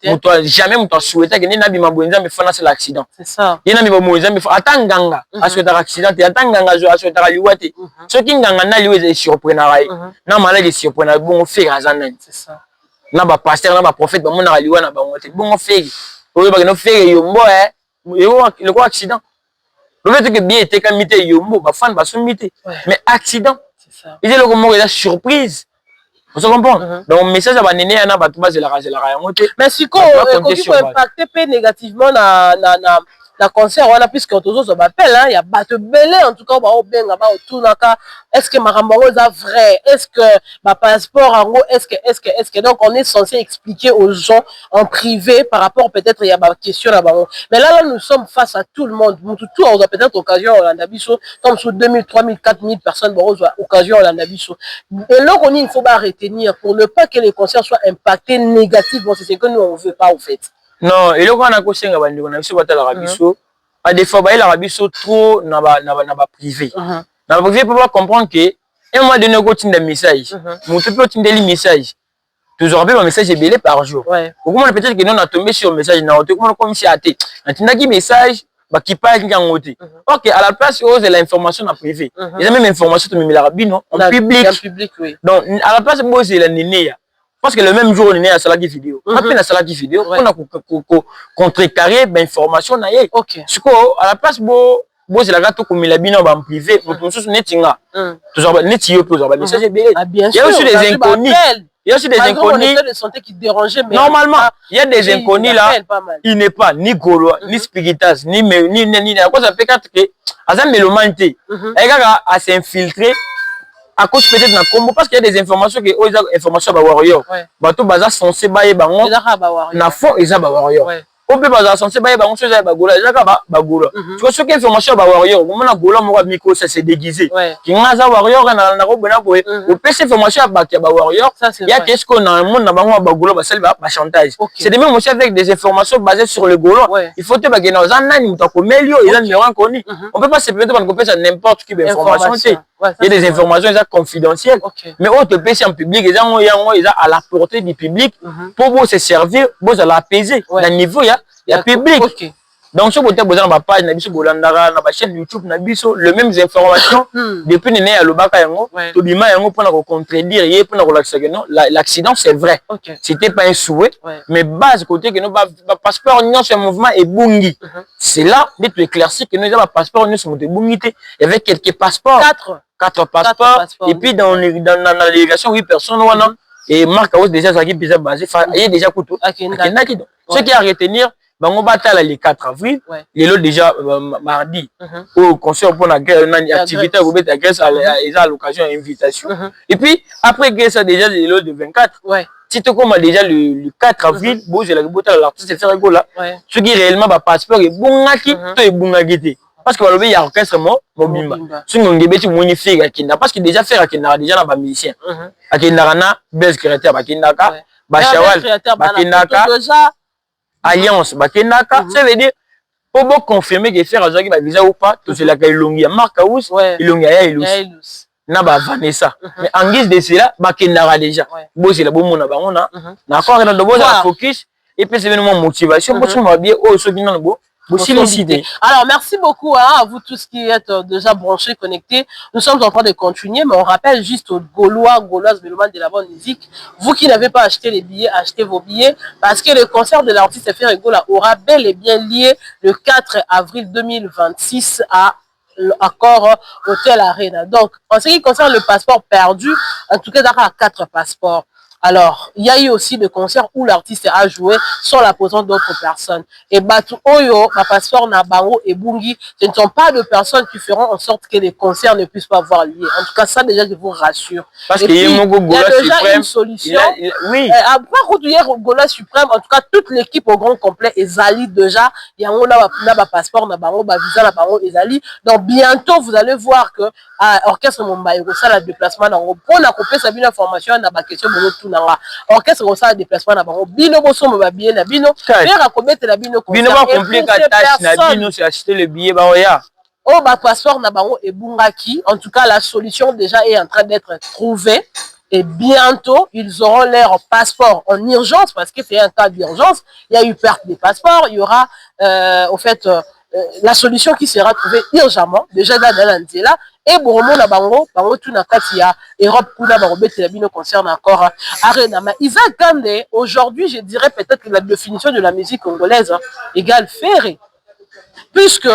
moto jamais moto souhaiter que na bima bonza me fana c'est l'accident c'est ça yena bima bonza me atanganga asweta accident te atanganga zo asweta liwa te ce qui nganga na liwa est surprenant na maladie surprenant bon faire azana c'est ça na ba pasteur na ba prophète ba mona liwa na bango te bon faire oyo ba no faire yombo le quoi accident le fait que bien était comme mité yombo ba fan ba sommité mais accident c'est ça il est le comment la surprise. Vous comprenez? Donc, message à Banéné, il y a un peu de mais si on peut impacter négativement la concert, on a plus que tous autres appels, il y a battu belé en tout cas, est-ce que Marambo est vrai? Est-ce que ma passeport en gros, est-ce que donc on est censé expliquer aux gens en privé par rapport peut-être il y a ma question là-bas. Mais là nous sommes face à tout le monde. Tout on a peut-être occasion en Andabiso, comme sur 2000, 3000, 4000 personnes, bon, occasion en Andabiso. Et là on il faut pas retenir pour ne pas que les concerts soient impactés négativement. C'est ce que nous on veut pas en fait. Non, et là, on a conseillé à Bandi, on a vu que l'Arabiso, à des fois, l'Arabiso trop n'a pas privé. N'a pas privé pour comprendre que, un mois de négocier des messages, mon tout petit des messages, toujours un message est belé par jour. Comment peut-être que nous on a tombé sur le message, on a comment comme si à té, on a dit message, qui parle qui en côté. Ok, à la place où c'est l'information en privé, il y a même information de l'Arabie non, en public. Donc à la place où c'est la néné. Parce que le même jour, on est à la salle de vidéo. Après la salle de vidéo, on a contrecarré l'information. À la place où c'est la gâteau comme il a bien en privé, on se met toujours message. Il y a aussi des inconnus. Il y a aussi des inconnus. Normalement, il y a des inconnus là. Il n'est pas ni gaulois, ni spiritas, ni à cause ça peut être que Azam Melomante, il a s'infiltrer. À cause peut-être na combo parce qu'il y a des informations que aux informations ba warrior bato baza censé baye bango na fond eza ba warrior on peut baza censé baye bango chose ba gola eza ka ba gola tu vois ce que information ba warrior on na gola mo micro ça c'est déguisé qui ngaza warrior na ko bona boye au PC information ba warrior il y a qu'est-ce qu'on a monde na bango ba gola ba sel ba chantage c'est des mêmes aussi avec des informations basées sur le gola il faut te ba gena za nani mutako melio eza numéro inconnu on peut pas se permettre de copier ça n'importe qui information. Il y a des informations confidentielles, mais on te paie en public, ils ont à la portée du public pour se servir, pour l'apaiser. Dans le niveau, il y a public. Donc, si vous avez besoin de ma page, ma chaîne YouTube, le même informations, depuis que à l'Obaka, pour contredire, pour l'accident, c'est vrai. C'était pas un souhait, mais base côté que nos passeport, c'est un mouvement et bungi. C'est là d'être éclairci que nous avons un passeport, nous sommes bungi. Il y avait quelques passeports. 4 passeports. Et puis dans la délégation, 8 personnes. Et Marc a déjà basé. Il y a déjà couteau. Ce qui est à retenir, on va le 4 avril, les lots déjà mardi, au concert pour une activité, vous mettez à l'occasion d'invitation. Et puis après ça déjà les lots de 24. Si tu commences déjà le 4 avril, l'artiste fait là. Ce qui est réellement passeport est bon parce que il y a orchestre mobimba. Si on débute mon fille parce que déjà faire déjà na musicien. Akindaka na base créateur bakindaka, Bachawal bakindaka. Alliance bakendaka ça veut dire pour confirmer que faire azaki ba visa ou pas tout cela ka ilongi ya Marcus ilongi ya Ilus na ba Vanessa mais en guise de cela bakendaka déjà bozela bomona bango na accord na doboza focus et puis c'est vraiment motivation pour tout bien oh so bien bo. Alors, merci beaucoup à vous tous qui êtes déjà branchés, connectés. Nous sommes en train de continuer, mais on rappelle juste aux Gauloises, mélomanes de la bonne musique, vous qui n'avez pas acheté les billets, achetez vos billets, parce que le concert de l'artiste Ferregola aura bel et bien lié le 4 avril 2026 à l'accord Hôtel Arena. Donc, en ce qui concerne le passeport perdu, en tout cas, il y a 4 passeports. Alors, il y a eu aussi des concerts où l'artiste a joué sans la présence d'autres personnes. Et Batu Oyo, ma passeport Nabango et Bungi, ce ne sont pas de personnes qui feront en sorte que les concerts ne puissent pas avoir lieu. En tout cas, ça déjà, je vous rassure. Parce qu'il y a déjà une solution. Oui. Après, Gola Suprême, en tout cas, toute l'équipe au grand complet est Zali déjà. Il y a un passeport Nabango, un visa Nabango et Zali. Donc, bientôt, vous allez voir que Orchestre Mumbai, ça, le déplacement Nabango. Pour la couper, ça une information, on a ma question, orchestre au sein déplacement na bango bino boso mo ba billet na bino faire à commettre la bino bino ba compliquer tâche na bino c'est acheter le billet ba oya oh ba passeport na bango et bungaki. En tout cas la solution déjà est en train d'être trouvée et bientôt ils auront leur passeport en urgence parce que c'est un cas d'urgence. Il y a eu perte des passeports, il y aura au fait la solution qui sera trouvée urgemment déjà dans l'Anzela et bon na bango tout na kati ya Europe kuna bango betela bino concerne encore Arena. Mais Isaac Kandé aujourd'hui je dirais peut-être que la définition de la musique congolaise égale ferré puisque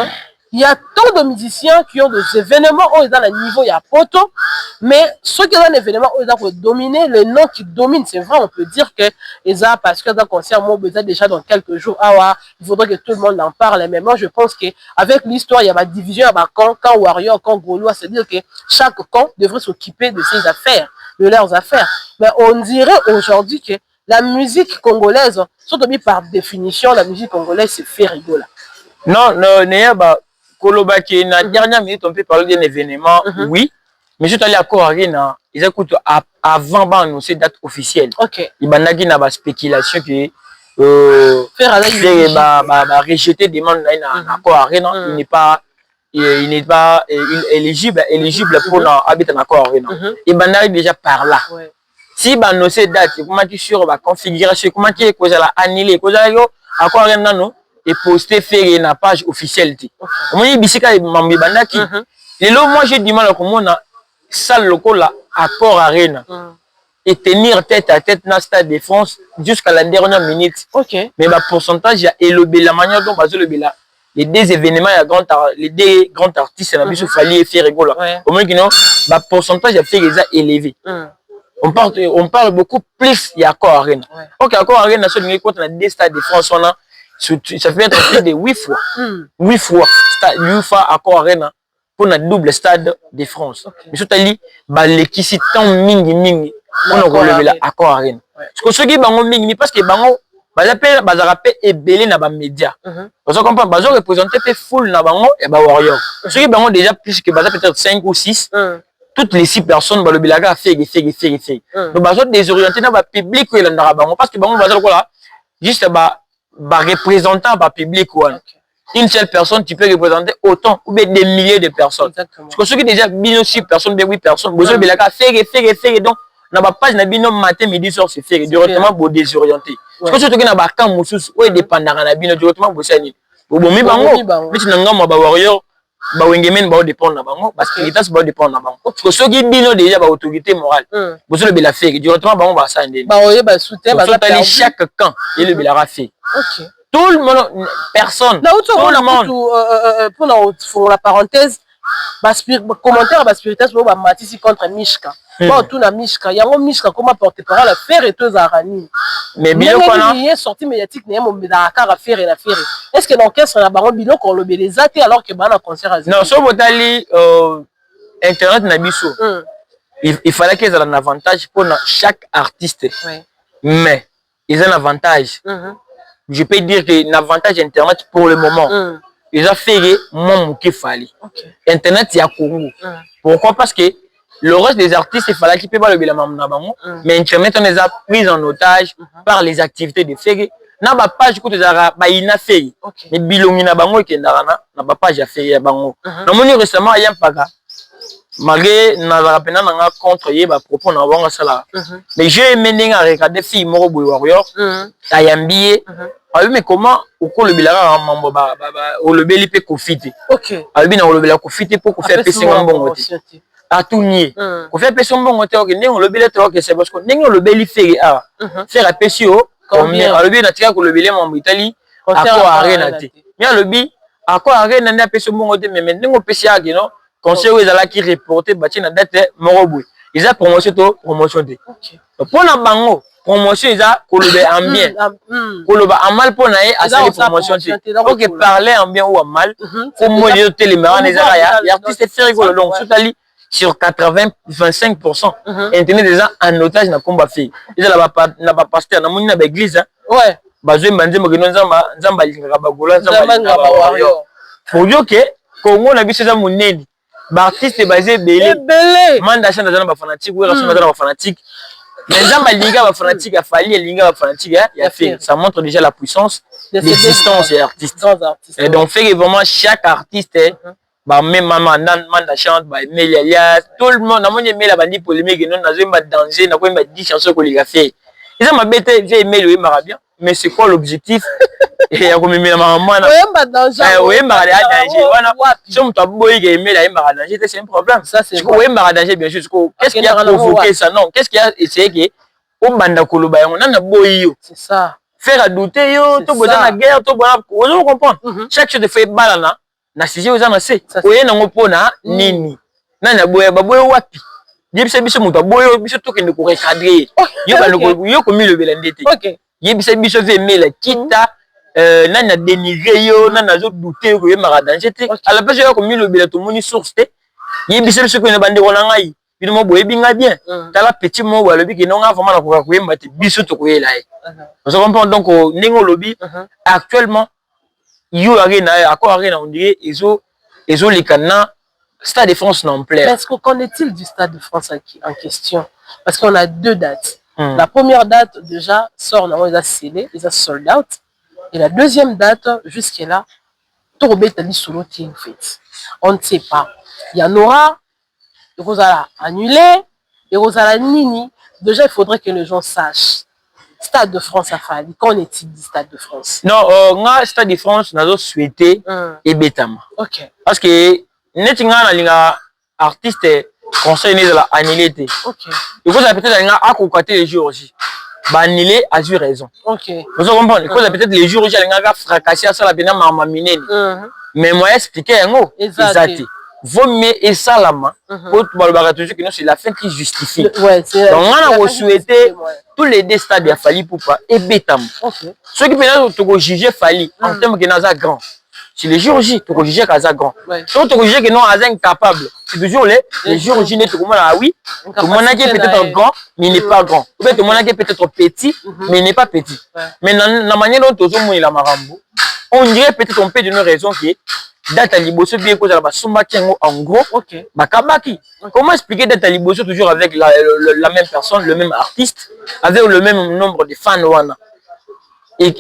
il y a tant de musiciens qui ont des événements où ils ont le niveau, il y a poto, mais ceux qui ont un événement où ils ont dominer, les noms qui dominent, c'est vrai, on peut dire que ils ont, parce que dans le concert, moi, déjà dans quelques jours, il faudrait que tout le monde en parle, mais moi, je pense qu'avec l'histoire, il y a ma division, il y a camp Warrior, camp Gaulois, c'est-à-dire que chaque camp devrait s'occuper de ses affaires, de leurs affaires. Mais on dirait aujourd'hui que la musique congolaise, surtout par définition, la musique congolaise, c'est fait rigoler. Non, Kolobaki, na dernière minute, on peut parler d'un événement, oui. Mais je suis allé à Arena, ils écoutent avant d'annoncer date officielle. Ok. Il y a une spéculation que rejeter des demandes à Arena, il n'est pas éligible pour habiter à Arena. Il y a déjà par là. Si il annonce date, comment tu sur la configuration, comment tu es annulé, à Arena non? Et poster faire une page officielle. Moi j'ai du mal à comprendre salle locale à Port Arena et tenir tête à tête dans le Stade de France jusqu'à la dernière minute. Mais le pourcentage il y a la manière dont les deux événements les deux grands artistes il fallait faire rigoler. Au moins le pourcentage a fait élevé. On parle beaucoup plus il y a Port Arena. OK, à Port Arena sur les côtés des Stades de France on a ça fait être plus de 8 fois. 8 fois à Arena pour notre double stade de France. Mais surtout, l'équipe est tant mingi on a relevé à Arena. Parce que ceux qui sont mingi, parce que bango, rappellent et belé dans les médias. Parce que comprend, ils représentent full dans bango et Warrior. Ceux qui sont déjà plus que peut-être 5 ou 6. Toutes les 6 personnes, le bilaga fait. Donc, ils sont désorientés dans le public parce que bango, juste représentant par public une seule personne tu peux représenter autant ou bien des milliers de personnes. Parce que ceux qui déjà 6 personnes, 8 personnes, vous avez fait donc na ba page na bino matin midi soir c'est fait directement pour désorienter. Parce que ceux qui na ba camp mususu ou dépendant na bino directement pour ça ni. Bomi bango, mais tu n'as pas Warrior ba wengemen ba dépendre na bango parce que l'état ba dépendre na bango. Parce que ceux qui bino déjà ba autorité morale. Vous avez la fait directement bango ba ça ndé. Ba oye ba soutien ba chaque camp et le bilara fait. OK. Tout le monde, personne. Tout le monde. Pour la parenthèse, commentaire à spirituel pour Matisse contre Mishka. Bon, tout la Mishka. Il y a un Mishka comment porter parole à faire et tous à Rani. Mais bien qu'on a sorti médiatique, n'est mon Dakar à faire et la faire. Est-ce que l'orchestre a baron bilan qu'on le les athées alors que ban un concert à non, sur votre internet nabiso. Il fallait qu'ils aient un avantage pour chaque artiste. Mais ils ont un avantage. Je peux dire que l'avantage Internet pour le moment, ils ont fait mon qu'il fallait. Internet, il y a Congo. Pourquoi? Parce que le reste des artistes, il fallait qu'ils puissent le bilan, mais Internet, on les a pris en otage par les activités de Ferry. Na ba page ko tezara ba ina Ferry. Mais bilongi na bango ekendana na ba page ya Ferry ya bango. Na moni récemment il y a mpaka malgré na rapena na contre ye ba propos na bango sala. Mais j'ai mené à regarder fille moko boy Warrior. Ayambié. Mais comment au le bilara mambo au le beli pe kofite. Albi na le bela kofite pour ko faire pesi ngambongo te. A tout nier. Ko faire pesi ngambongo te ok nengo le beli te ok c'est parce que nengo le beli Ferry a faire a pesi o combien albi na tika ko le beli mambo Italie à quoi arena te. Mais albi à quoi arena na pesi ngambongo te mais nengo pesi a non conseil ezala qui reporter bati na date moroboui. ils ont promotion to promotion de pour na bango promotion ils ont kolobe en bien koloba en mal pour na asali promotion donc parler en bien ou en mal pour moi les téléméran les artistes fait rigolo donc surtout sur 25% internet déjà en otage na combat fait ils na ba pasteur na moni na église ouais bazwe manze mo kino nzamba lingaka bagola nzamba pour dire que Congo na biso za muneni ba artiste basé belé manda chana za ba fanatique ou rassona za ba fanatique mais nzamba linga ba fanatique a falli linga ba fanatique ya fait ça montre déjà la puissance l'existence des artistes et donc fait que vraiment chaque artiste bah même maman manda chante bah Melialia tout le monde na moni mela bandi polémique non na zo ba danger na ko ba 10 chansons ko liga fait ils ont ma bête j'ai aimé le marabia mais c'est quoi l'objectif et ya ko mimela maman oyemba danger oyemba danger wana si on t'a boyé que aimé la yemba danger c'est un problème ça c'est oyemba danger bien sûr qu'est-ce qui a provoqué ça non qu'est-ce qui a essayé que o banda koloba yango na boyo c'est ça faire douter yo to boza na guerre to bona on comprendre chaque chose de fait balana na sujet aux annoncés oye nango pona nini na boya baboyo wapi yebisa biso muto boyo biso to kende ko recadrer yo ko mi le belendete yebisa biso ve mela kita nana dénigrer yo nana zo douter ko yemara danger te à la place yo ko mi le bela to moni source te yebisa biso ko ne bande ko ngai bino mo boye binga bien tala petit mo wa lobi ke non nga vraiment na ko yemba te biso to ko yela e on comprend donc ningo lobi actuellement yo arena encore arena on dirait ezo les canards Stade de France non plaît. Est-ce qu'en est-il du Stade de France en question? Parce qu'on a deux dates. La première date déjà sort normalement, ils ont scellé, ils ont sold out. Et la deuxième date jusqu'à là, tout est allé sur l'autre en fait. On ne sait pas. Il y en aura, et vous allez annuler, et vous allez nini. Déjà il faudrait que les gens sachent. Stade de France a fallu. Qu'en est-il du Stade de France? Non, Stade de France, nous avons souhaité et bétama. Ok. Parce que net nga na artiste conseil né de la annulé. OK. Et vous avez peut-être nga akokate les jours aussi. Ba annulé a eu raison. OK. Vous comprenez? Vous avez peut-être les jours aussi nga fracasser ça la bena mama minene. Mais moi expliquer ngo exact. Vaut mieux et salama pour balobaka toujours que non c'est la fin qui justifie. Ouais, c'est donc on a souhaité tous les deux stades a fallu pour pas et bétam. OK. Ceux qui peuvent te juger fallu en termes que naza grand. Si les jours J, tu juger qu'Aza grand. Si tu juger que non, Aza incapable. C'est toujours les jours J, tu comprends ah oui. Tout le monde qui est peut-être grand, mais il n'est pas grand. Ou bien tout le monde qui est peut-être petit, mais il n'est pas petit. Mais dans la manière dont tout le monde est la marambo, on dirait peut-être on peut donner raison qui est date à Liboso bien cause à la Sumba en gros. Bakabaki. Comment expliquer date à Liboso toujours avec la même personne, le même artiste, avec le même nombre de fans wana. Et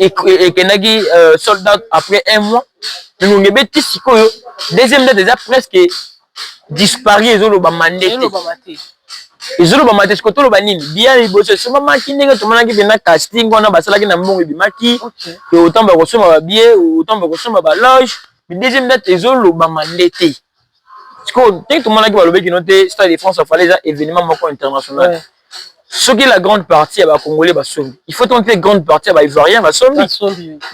Kenagi soldat après un mois. Nous avons deuxième date déjà presque disparu. Ils ont le bandé. Ils ont le bandé. Ce que tout le bandé. Bien les boss. C'est maman qui n'est que tout le monde qui vient casting. On a basé qui n'a pas eu maki. Et autant de recevoir ma billet, autant de recevoir ma loge. Mais deuxième date ils ont le bandé. Parce que tout le monde qui va le qui noté Stade de France a fallu des événements internationaux. Ce qui est la grande partie à Congolais, il faut tenter grande partie à Ivoirien,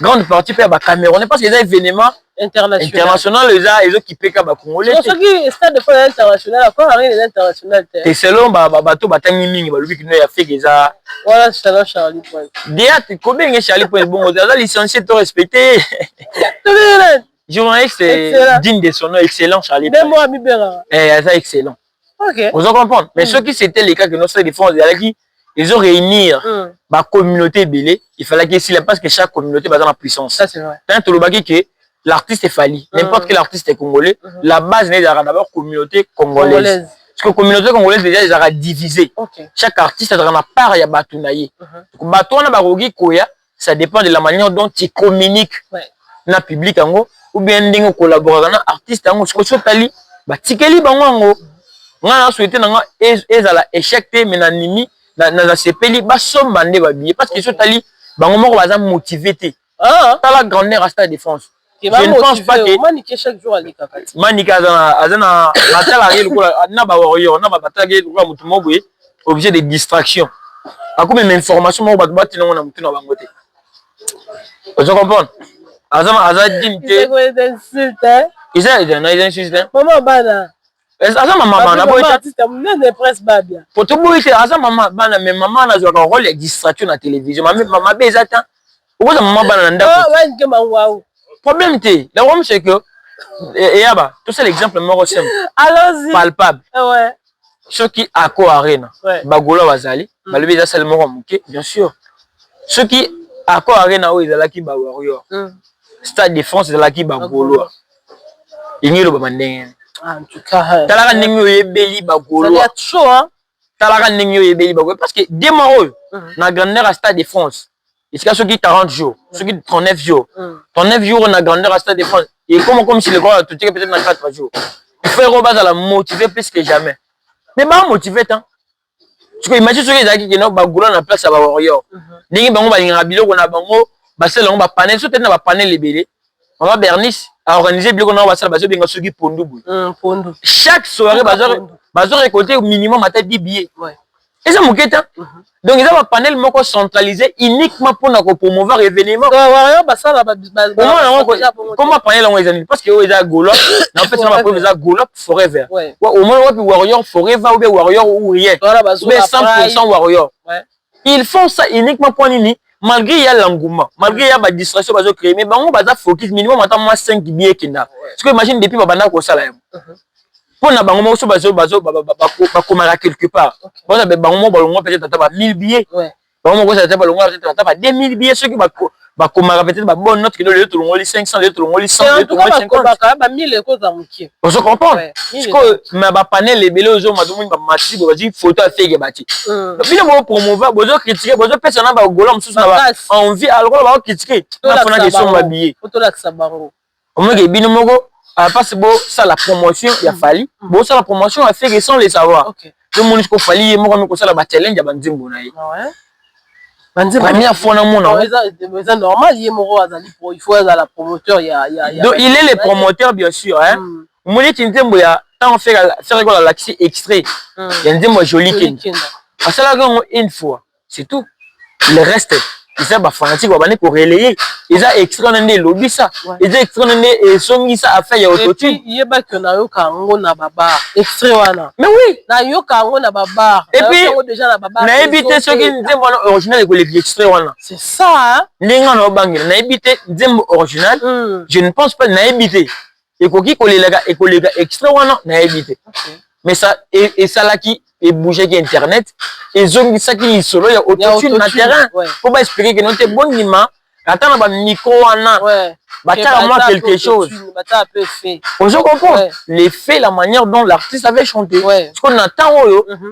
grande partie à Camerounais, parce que les événements internationaux, les autres qui payent à Congolais. Ce qui est stade de France international, encore rien d'international. Et selon bateau Batang Ming, il a fait ça. Voilà, c'est Charlie Point. Déjà, combien est Charlie Point? Bon, on a licencié, tu respecté. Journaliste digne de son nom, excellent Charlie Point. Même moi, mi bien. C'est excellent. Okay. Vous comprenez? Mais ceux qui c'était les cas que nos Stade de France, ils ont réuni ma communauté belé. Il fallait que s'il parce que chaque communauté va dans la puissance. Ça c'est vrai. Tant que l'artiste est fallu. N'importe quel artiste est congolais. La base n'est d'abord communauté congolaise. Parce que la communauté congolaise déjà ils ont divisé. Chaque artiste a une part à Batounaye. Batouana barogi koya, ça dépend de la manière dont tu communiques dans le public ou bien dingo collaborer avec artiste ce que tu tali ba tikeli bango nga souhaité nanga ezala échec te mais nanimi na sepeli ba somba nde ba billet parce que so tali bango moko baza motivé te ta la grandeur à Stade de France. Je ne pense pas que Maniké chaque jour ali kakati Manika azana matala yelo na ba warrior na ba batage ko mutu mo boye objet de distraction akome même information mo ba bati na mutu na bango te. Vous comprenez? Azama azadine te ils insultent. Maman bana Aza maman na boy artiste monene presse babia. Pour tout boy aza maman bana mais maman na jouer un rôle de distraction na télévision. Maman bezata. Pourquoi maman bana na ndako? Ouais, que maman. Problème té. Le problème c'est que et yaba, tout c'est l'exemple moko simple. Allons-y. Palpable. Ouais. Ceux qui à quoi arena. Bagola bazali, balobi za seulement moké, bien sûr. Ceux qui à quoi arena o ezalaki ba warrior. Stade de France ezalaki ba golo. Ingelo ba mandenge. En tout cas, talaka ndenge oyebeli bagolo. Ça va être chaud hein. Talaka ndenge oyebeli bagolo parce que des mois na grandeur à Stade de France. Est-ce que ceux qui 40 jours, ceux qui 39 jours. 39 jours na grandeur à Stade de France. Et comme si le gars tout est peut-être dans 4 jours. Il faut rebaser la motiver plus que jamais. Mais ba motiver tant. Tu peux imaginer ceux qui zaki que no bagolo na place à ba warrior. Ndenge bango ba linga biloko na bango, ba sel bango ba panel, so tena ba panel lebele. On va Bernice à organiser bien qu'on va ça bazo bien ceux qui pondu. Pondu. Chaque soirée bazo récolter au minimum à tête 10 billets. Ouais. Et ça moquette. Donc ils ont un panel moko centralisé uniquement pour na promouvoir événement. Comment panel on les parce que eux ils ont Golo. En fait ça va pour les Golo forever. Au moins Warrior forever ou bien Warrior ou rien. Mais 100% Warrior. Ils font ça uniquement pour nini. Malgré il y a l'engouement, malgré il y a la distraction, ils ont créé, mais ils ont focus minimum à 5 billets. Parce que imagine depuis que banda ko sala. Pour na bango mo so bazo komara quelque part. Bon na bango balongo peut-être tata 1000 billets. Bango ko ça tata balongo peut-être tata 2000 billets ceux qui ba komara peut-être ba bonne note que le to longo 500 le to longo 100 le to longo 50. Ba 1000 ko za mukie. On se comprend. Parce que ma ba panel les belé ozo ma domo ba mati ba di photo à faire bati. Bino bo promouvoir bozo critiquer bozo personne ba golo mususu na ba envie alors ba critiquer. Na fona des son ba billets. Photo la sabango. On me dit bino moko parce que ça la promotion il a fallu. Bon ça la promotion a fait que sans les savoir. Tout le monde ko fali mo ko ça la ba challenge ba nzimbo na yi. Ouais. Première fois dans mon nom. C'est normal, il faut être la promoteur. Donc il est le promoteur bien sûr. Hein. Mon équipe tant on fait l'accès extrait. Il y a un joli king. Parce que là une fois, c'est tout. Le reste, ils sont fanatiques, ils vont relayer. Ils ont extrait dans les lobbies ça. Ils ont extrait dans les songs ça à faire il autotune. Il y a pas que na yo kango na baba extrait wana. Mais oui. Na yo kango na baba. Et puis déjà na baba. Na éviter ceux qui disent voilà original et les extrait wana. C'est ça hein. Ninga na bangi na éviter disent original. Je ne pense pas na éviter. Et les gars extrait wana na éviter. Mais ça et ça là qui et bouger qui internet et zone ça qui solo il y a autotune na terrain. Faut pas expliquer que non t'es bon nima. Attends na micro wana. Moi quelque chose. On se comprend. Les faits, la manière dont l'artiste avait chanté. Ce qu'on attend,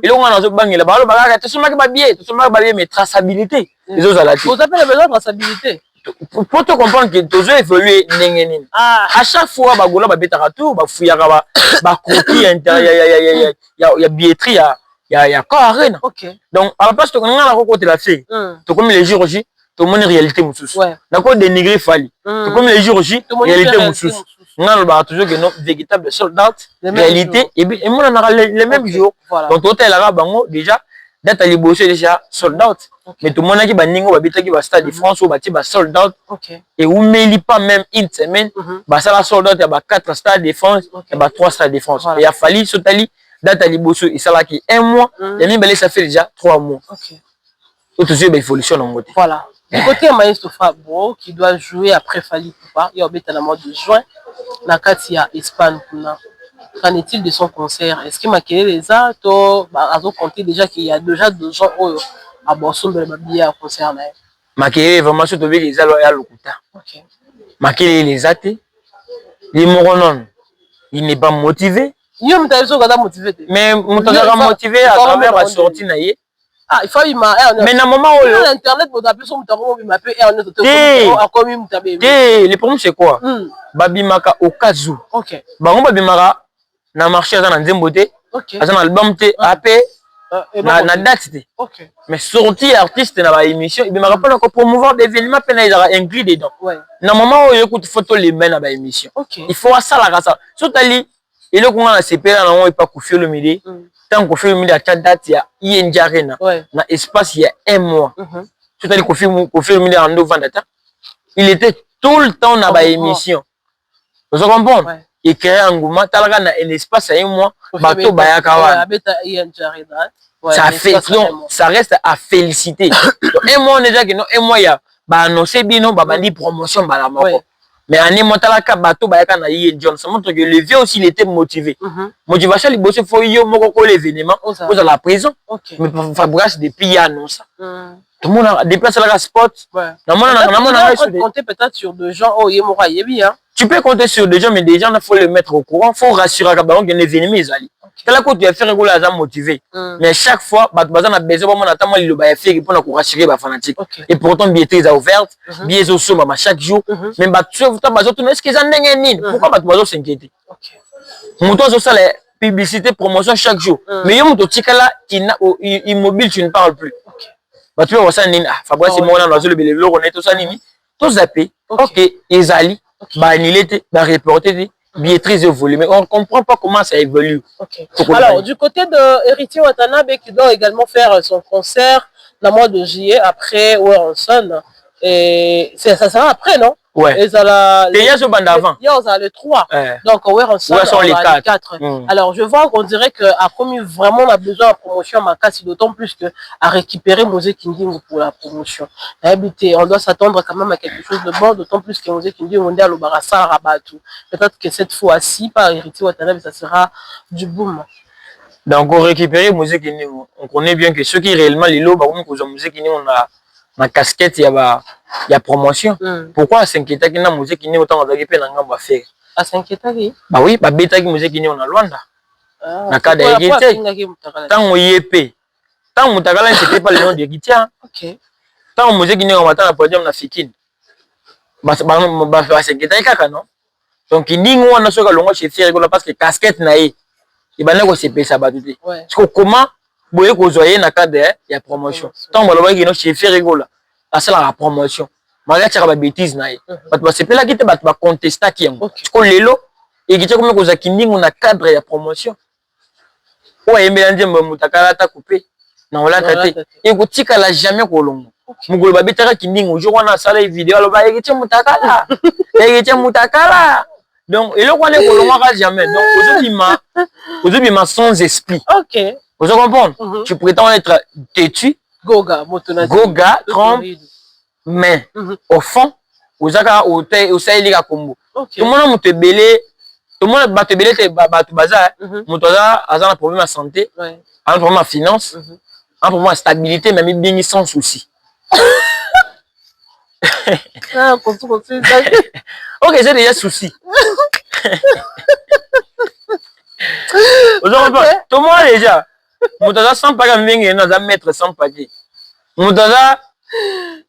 et là on a bangé la balle, tout ce mais traçabilité. Les autres à la tête. Vous appelez besoin de traçabilité. Pour te comprendre que tu as évolué, à chaque fois, bagola ba betara tout, ba fouillera ba croquis intérieur, il y a billetterie, il y a quoi arène. Donc à la place de qu'on a la côté la fille, tu comme les jours aussi. Tout le monde est réalité moussous. D'accord, dénigrer Fali. Tout comme les jours aussi, réalité moussous. On a toujours que nos véritables soldats, réalité, et on a les mêmes jours. Donc, tout est là, déjà, date à libosser déjà soldats. Mais tout le monde a dit, Baningo, Babita qui va stade de France, ou bâti, soldats. Et où ne pas même une semaine, ça la soldat, il y a 4 stades de France, il y a 3 stades de France. Et il a fallu, Sotali, date à libosser, et ça là qui 1 mois, et même ça fait déjà 3 mois. Tout de suite, il faut le en voilà. Du côté Maestro Fabro, qui doit jouer après Fali Poupa, il y a le mois de juin, la Katia Espagne. Qu'en est-il de son concert? Est-ce qu'il m'a créé les arts? À compter déjà qu'il y a déjà 2 gens à Borson de la Bia au concert. Maquillé vraiment sur les arts à l'Okuta. Maquillé les arts, les moronon, il n'est pas motivé. Il est motivé. Mais mon temps motivé à travers la sortie naïe. Ah, il faut mais dans le moment où internet pour taper son mouton, il m'appelle le problème c'est quoi? Babimaka au Kazu. OK. Babimaka na marché dans Nzembote. OK. Dans album te AP na date te. OK. Mais sorti artiste dans la émission, il me rappelle encore promouvoir des événements peine ils ont inclus dedans. Ouais. Dans le moment où il écoute photo les mains dans la émission. OK. Il faut ça la ça. Surtout ali et le qu'on a CP là on pas confier le midi. Tant qu'on fait le midi à date il y a ING Arena. Dans espace il y a 1 mois. Tout à l'heure qu'on fait le midi en novembre. Il était tout le temps dans la émission. Vous comprenez? et créer un engouement talaka na un espace à un mois bateau bayaka wana ça fait donc ça reste à féliciter un mois on est déjà que non un mois ya ba annoncer bino ba bandi promotion bala moko mais en montalaka bateau bayaka na Ian John ça montre que le vieux aussi il était motivé motivation li bosse faut yo moko ko l'événement vous à la prison mais Fabrice depuis il annonce tout le monde a déplacé la spot compter peut-être sur des gens tu peux compter sur des gens mais des gens il faut les mettre au courant il faut rassurer que un événement ils la côte tu as fait rigoler à motiver mais chaque fois bazana besoin moi attends moi il va faire pour rassurer les fanatiques et pourtant billetterie est ouverte billets au somme chaque jour mais tu est-ce qu'ils en nini pourquoi bazo s'inquiéter moto zo ça les publicité promotion chaque jour mais yo moto tikala immobile tu ne parles plus tu vois ça nini Fabrice moi on a le bénévole on est tout ça nini tout zappé OK ezali ba annulé ba reporté billetterie évolue mais on ne comprend pas comment ça évolue. Alors du côté de Héritier Watanabe qui doit également faire son concert le mois de juillet après Werenson et ça sera après non? Ouais. Il y a ce bande avant. Il y a le 3. Donc Werenson sont les 4. Alors je vois qu'on dirait que a commis vraiment la besoin de promotion à Makassi d'autant plus que à récupérer Mosé Kinding pour la promotion. On doit s'attendre quand même à quelque chose de bon d'autant plus que Mosé Kinding on est à l'Obarassa Rabatou. Peut-être que cette fois-ci par Héritier Watanabe ça sera du boom. Donc on récupère Mosé Kinding. On connaît bien que ceux qui réellement les lots par contre Mosé Kinding on a ma casquette il y a promotion. Pourquoi s'inquiéter que na musique qui n'est autant de pe na ngamba faire à s'inquiéter qui bah oui ba beta qui musique qui n'est on a Luanda na cas d'Héritier tant on yep tant mutakala c'était pas le nom d'Héritier OK tant musique qui n'est on attend la podium na fikine ba s'inquiéter kaka non donc ndingo on a soka longo chez faire parce que casquette na e bana ko se pesa ba tuté parce que comment boye ko zoyer na cas de ya promotion tant ba loba qui no chez faire à la promotion malgré que ba bêtise na ye bato ba sepela ki te bato ba contesta ki yango ko lelo et ki te comme ko za kindingo na cadre ya promotion o yembela nzembo mutakala ta couper na ola traité et ko tika la jamais ko longo mugolo ba betaka kindingo jour wana sala vidéo lo ba yeke mutakala yeke mutakala donc et le ko le ko longo ka jamais donc aujourd'hui sans esprit OK vous comprenez tu prétends être têtu Goga trompe mais au fond ozaka au saili ka kombo tout le monde te belé tout le monde ba te belé te ba tu baza motoza azana problème de santé un problème de finance un problème de stabilité même bien sans souci OK c'est déjà souci tout le monde déjà motoza sans pas venir na za mettre sans papier motoza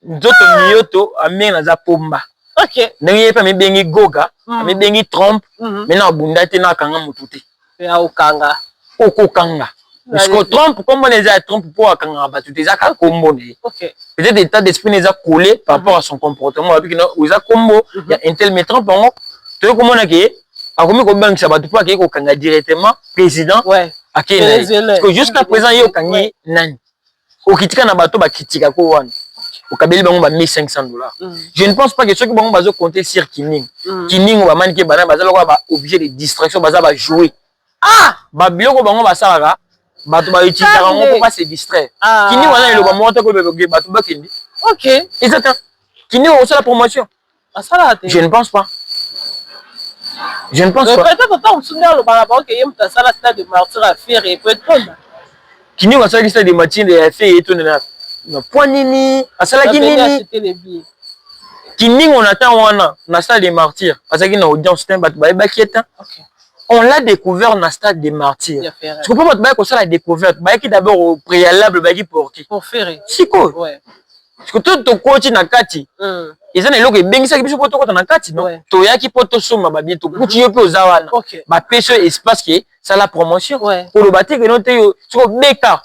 nzoto miyoto amé na za pomba OK ndenge pa mebengi goga mebengi trompe mais na bunda te na kanga mututé ya okanga okokanga parce que trompe comme on les a trompe pour akanga batuté za ka kombo ne OK peut-être état d'esprit les a collé par rapport à son comportement avec que oza kombo ya intel mais trompe ngo to comme on a que akomi ko bank sa batu pa ke ko kanga directement président parce que jusqu'à présent yo kangi nani okitika na bato ba kritika ko wana okabeli bango ba $1500 je ne pense pas que ceux qui bango bazo compter sur Kining ba manike bana bazalo ba obligé de distraction baza ba jouer ba biloko bango ba salaka bato ba utika bango pour pas se distraire Kining wana le ba monta ko bato ba kindi OK exactement Kining aussi la promotion je ne pense pas peut-être pas on souvenir le barabara que yem ta sala stade de martyr à faire et peut-être Kining va faire stade de martyr et fait et tout na point nini asala kinini Kining on attend wana na stade des martyrs parce que na audience tem bato ba kieta on l'a découvert na stade des martyrs tu comprends pas bato ba ko sala découverte ba ki d'abord au préalable ba ki pour faire siko ouais parce que tout coach na kati ils ont eloko ebengisa biso poto kota na kati non to yaki poto soma ba bien to kuti yo pe ozawana ba pêche espace qui ça la promotion pour le bâtir que non te yo siko beka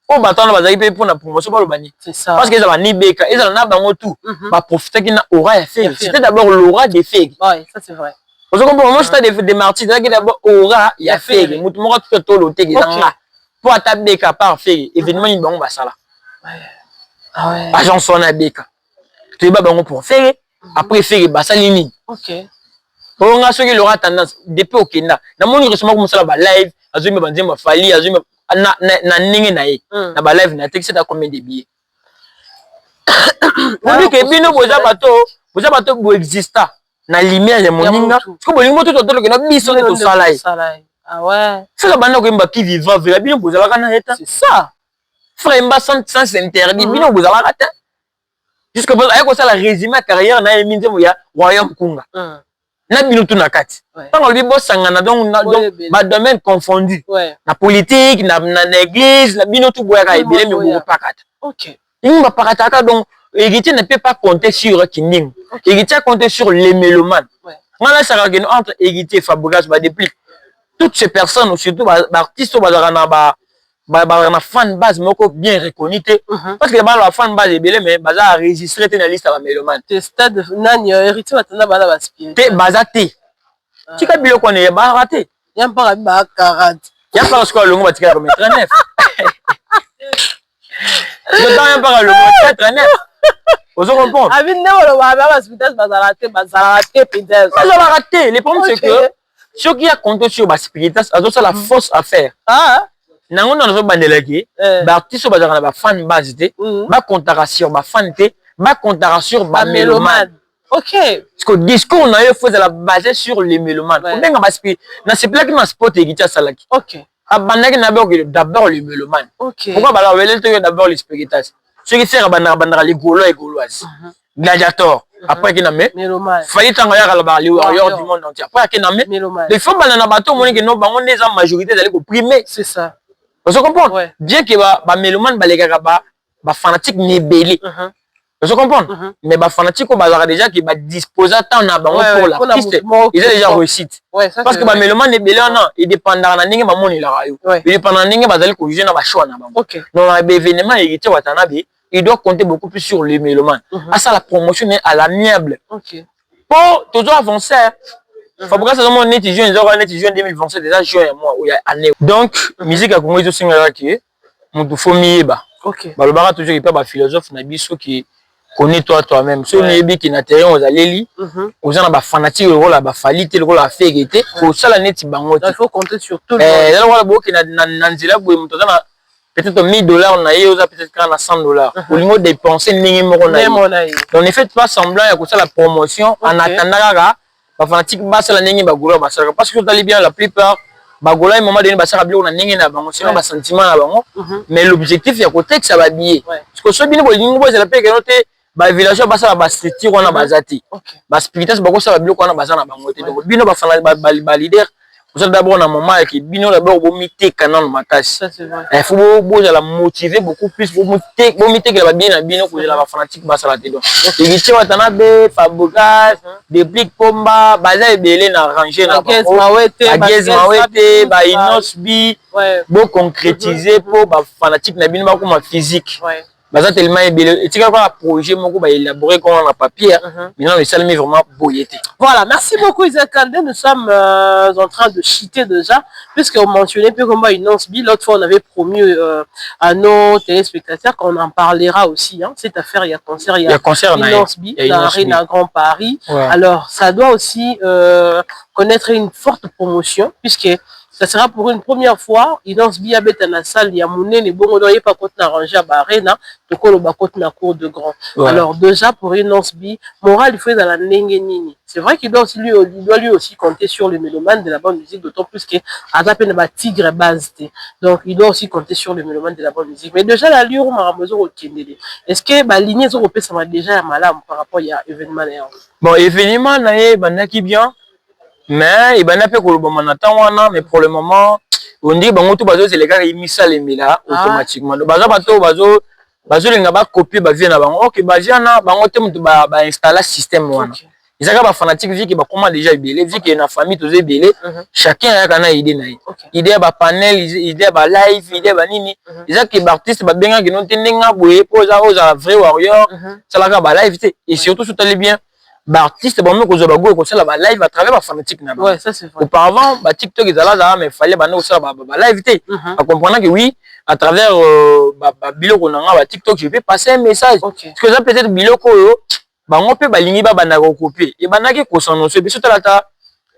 o batana bazaki pe pour la promotion ba lo bani c'est ça parce que ça va ni beka ils ont na bango tout ba profiter qui na aura ya faire c'était d'abord l'aura des faire ouais ça c'est vrai parce que pour moi c'était des martyrs c'est d'abord aura ya faire mutu moko tout lo te nganga pour attaquer beka par faire événement ni bango ba sala agence on a beka tu es bango pour faire après faire basali nini OK on a ce qui aura tendance depuis au Kenya na moni récemment comme ça ba live azumi banzema fali azumi na ningi na ye na ba live na texte à combien de billets on dit que bino boza bato bo exista na lumière ya moninga parce que bolingo tout que na biso to salai ah ouais c'est la bande ko mba qui vivant vela bino boza la kana eta c'est ça frère mba sans interdit bino boza la kata jusque parce ayako ça la résumé carrière na eminze ya royaume kunga na bino tout na kati tant on lui bosangana donc ba domaine confondu na politique na église na bino tout boya ka ebele me bo pakata OK il va pakata donc héritier ne peut pas compter sur Kinding héritier compter sur les mélomanes ngala ça entre héritier et Fabregas ba depuis toutes ces personnes surtout ba artistes ba na fan base moko bien reconnu parce que ba la fan base ebele mais baza enregistré na liste ba mélomane te stade nani héritier batana bala ba spirit te baza te tika biloko ne ba raté yam pas ba 40 yam pas ce que le mot ba tika comme 39 je t'en yam pas le mot 39 vous comprenez abi ne ba spirit bazala te peut-être bazala raté le problème c'est que ceux qui a compté sur ba spiritas azo ça la force à faire nango na zo bandelaki ba artiste bazala ba fan base te ba comptera sur ba fan te ba comptera sur ba mélomane OK parce que discours na yo faut la baser sur les mélomanes on benga ba spirit na c'est plaque na sport egita salaki OK abandaki na d'abord les mélomanes OK pourquoi bala welel to d'abord les spiritas ceux qui faire bandara les gaulois et gauloises gladiator après qui na mélomane fallait tanga ya la les warriors du monde entier après qui na il faut banana bato moni que non bango les en majorité d'aller primer c'est ça vous comprenez bien que ba mélomane baleka ba fanatique nebeli vous comprenez mais ba fanatique ko bazara déjà qui ba disposer tant na bango pour l'artiste ils ont déjà réussite parce que ba mélomane nebeli na il dépendra na ningi mamoni la rayo il dépendra ningi bazali ko juger na ba choix na bango donc na événement héritier watanabe il doit compter beaucoup plus sur les mélomanes à ça la promotion est à l'amiable pour toujours avancer Fabrice c'est mon étudiant ils auront un étudiant 2027 déjà juin moi où il y a année donc musique à Congo tout singa qui mutu fomi ba balobara toujours il pas ba philosophe na biso qui connais toi-même so nebi qui na terrain aux aleli aux gens ba fanatique le rôle ba falite le rôle a fait été au sala neti bango il faut compter sur tout le monde là voilà beaucoup qui na nzila boy mutu na peut-être $1000 na yeoza peut-être quand na $100 au niveau dépenser ningi moko na donc ne faites pas semblant ya ko la promotion en attendant ba fanatique basala ningi ba golo basala parce que vous allez bien la plupart ba golo à un moment donné basala biloko na ningi na bango sinon ba sentiment na bango mais l'objectif ya ko texte ça va billet parce que so bino bolingo bo la paix que noté ba village basala ba structure wana bazati ba spiritas ba ko sala biloko wana basala bango te donc bino ba fana ba leader vous allez d'abord dans moment qui bino d'abord bo mité canon makasi ça c'est vrai il faut bo la motiver beaucoup plus bo mité que la bien na bino ko la fanatique basala te donc et qui watana be Fabregas depuis Pomba baza ebele na ranger na Agez Mawete ba Inosbi bo concrétiser pour ba fanatique na bino ba ko ma physique baza tellement ebele et tu vois projet moko ba élaborer comme en papier maintenant le salmi vraiment boyété. Voilà, merci beaucoup Isaac Kandé, nous sommes en train de chiter déjà puisque on mentionnait plus comment une Nonsbi l'autre fois on avait promis à nos téléspectateurs qu'on en parlera aussi cette affaire il y a concert une Nonsbi dans l'Arena Grand Paris. Alors ça doit aussi connaître une forte promotion puisque ça sera pour une première fois. Il danse bien à la salle. Il y a Mouné, les bons ne pas côté arrangé à Barena, de quoi le bas côté na cour de grand. Alors déjà pour une danse bi, moral il faut dans la nengenini. C'est vrai qu'il doit lui aussi compter sur le mélomane de la bonne musique, d'autant plus que à peine ma tigre base. Donc il doit aussi compter sur le mélomane de la bonne musique. Mais déjà la lure m'a besoin au Kendele. Est-ce que ma lignée européenne ça m'a déjà malade par rapport à événement là? Bon événement là, banaki bien. Mais il va pas mais pour le moment on dit bango tout bazo c'est les gars ils mis ça les mila automatiquement bazo bazo les gars ba copier ba vient na bango OK ba jana bango te mutu ba installer système wana ils ont ba fanatique vu que ba comment déjà belé vu que na famille tous belé chacun a kana idée na idée ba panel idée ba live idée ba nini ils ont que ba artiste ba benga que non tendenga boye poza oza vrai warrior ça la ba live et surtout tout allait bien bah artiste bon mais qu'on go comme ça la live à travers la fanatique ouais ça c'est vrai auparavant bah TikTok ils allaient là mais fallait bah nous ça bah live à comprendre que oui à travers bah biloko nanga bah TikTok je peux passer un message parce que ça peut-être biloko bah on peut bah lingi bah na copier et bah na qui ko s'annoncer biso tala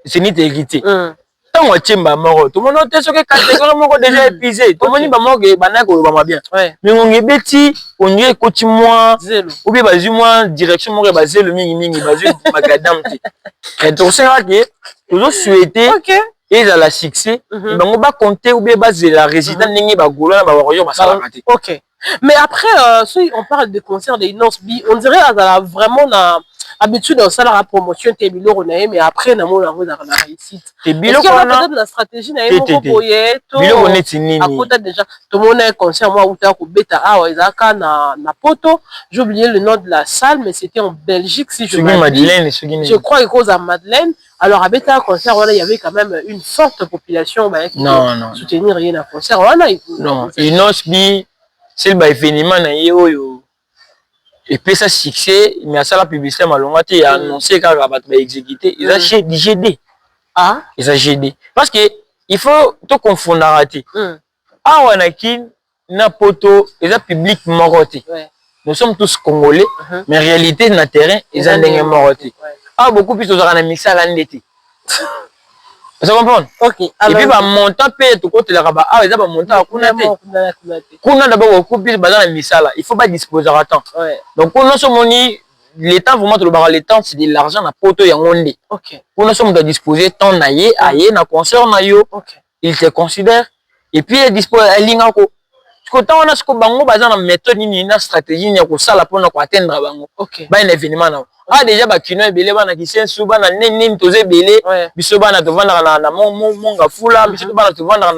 c'est ni hérité. Tant on tient ba mort, tout le monde est sur que catégorie mort déjà épuisé. Tout le monde ba mort que bana ko ba bien. Mais on est bêti, on est côté moi ou bien bazu moi direction moi basé le mingi bazu magadam. Et donc c'est là que toujours souhaiter et à la succès, on va compter ou bien baser la résidence n'engi ba gola ba royo ba sala raté. OK. Mais après si on parle de concert de Inos B, on dirait vraiment na habitude dans ça la promotion tes bilo on mais après na mona on a la réussite. Tes bilo on a peut-être la stratégie na yemo boyer to bilo on est nini. À côté déjà tout le monde est concert moi ou ta ko beta ah ezaka na poto. J'ai oublié le nom de la salle mais c'était en Belgique si je me Madeleine, je crois que cause à Madeleine. Alors à beta concert voilà il y avait quand même une forte population qui soutenir rien à concert voilà non Inos B c'est le événement na yo et puis ça succès mais à ça la publicité malonga te annoncé quand va exécuter ils a GD ils a GD parce que il faut tout confondre raté ah wanakin na poto ils a public moroté nous sommes tous congolais mais en réalité na terrain ils a ndenge moroté ah beaucoup plus aux na mixer la ndeti. Vous comprenez? OK. Et puis, montant paye tout côté là-bas. Ah, ils ont montant à Kuna d'abord beaucoup plus dans la misala. Il faut pas disposer à temps. Donc, pour nous sommes les temps vraiment le bar les temps c'est de l'argent na poto ya ngondé. OK. Pour nous sommes de disposer temps naie aye na concert na yo. OK. Il te considère et puis il dispose linga ko. Parce que tant on a ce ko bango bazan na méthode ni na stratégie ni ko sala pour na ko atteindre bango. OK. Ba un événement na. Ah déjà ba kino ebele bana ki sensu bana nini toze ebele biso bana to vanda na monga fula biso bana to vanda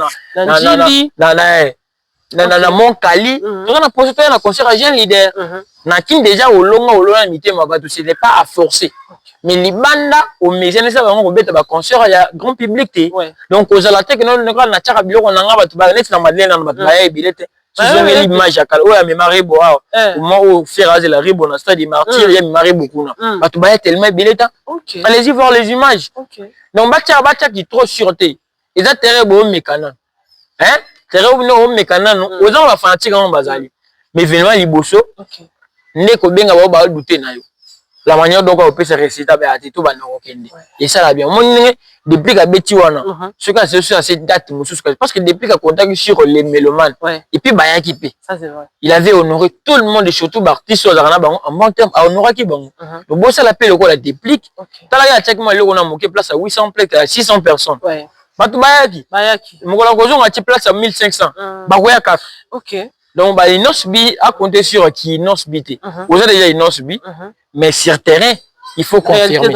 na mon kali to na poster na concert jeune leader na kin déjà olonga mitema ba to ce n'est pas à forcer mais libanda au mesene ça bango ko beta ba concert ya grand public te donc aux la tech non na tchaka biloko na nga ba to ba net na Madeleine na ba to ebele te c'est l'image à calme. Ouais, mais Marie Boa, au moment où faire raser la ribo dans stade des martyrs, il y a Marie beaucoup là. Bah tu vas tellement billet. Allez-y voir les images. Donc batia qui trop sûreté. Ils ont terre bon mécano. Hein? Terre bon mécano. Aux gens la fanatique en bazali. Mais événement liboso. Ne ko benga ba douter na yo. La manière dont on peut se réciter à tout ba na okende. Et ça là bien. Mon depuis qu'à Betty wana ce que c'est sur cette date parce que depuis qu'à contact sur les mélomanes et puis Baya qui paie ça c'est vrai il avait honoré tout le monde et surtout artistes en bon terme à honorer qui bon le boss la paie le quoi la déplique t'as là check moi le on a manqué place à 800 places à 600 personnes batu Baya qui mon la cause on a place à 1500 ba quoi 4 OK donc bah Inos B a compté sur qui Inos B vous avez déjà Inos B mais sur terrain il faut confirmer.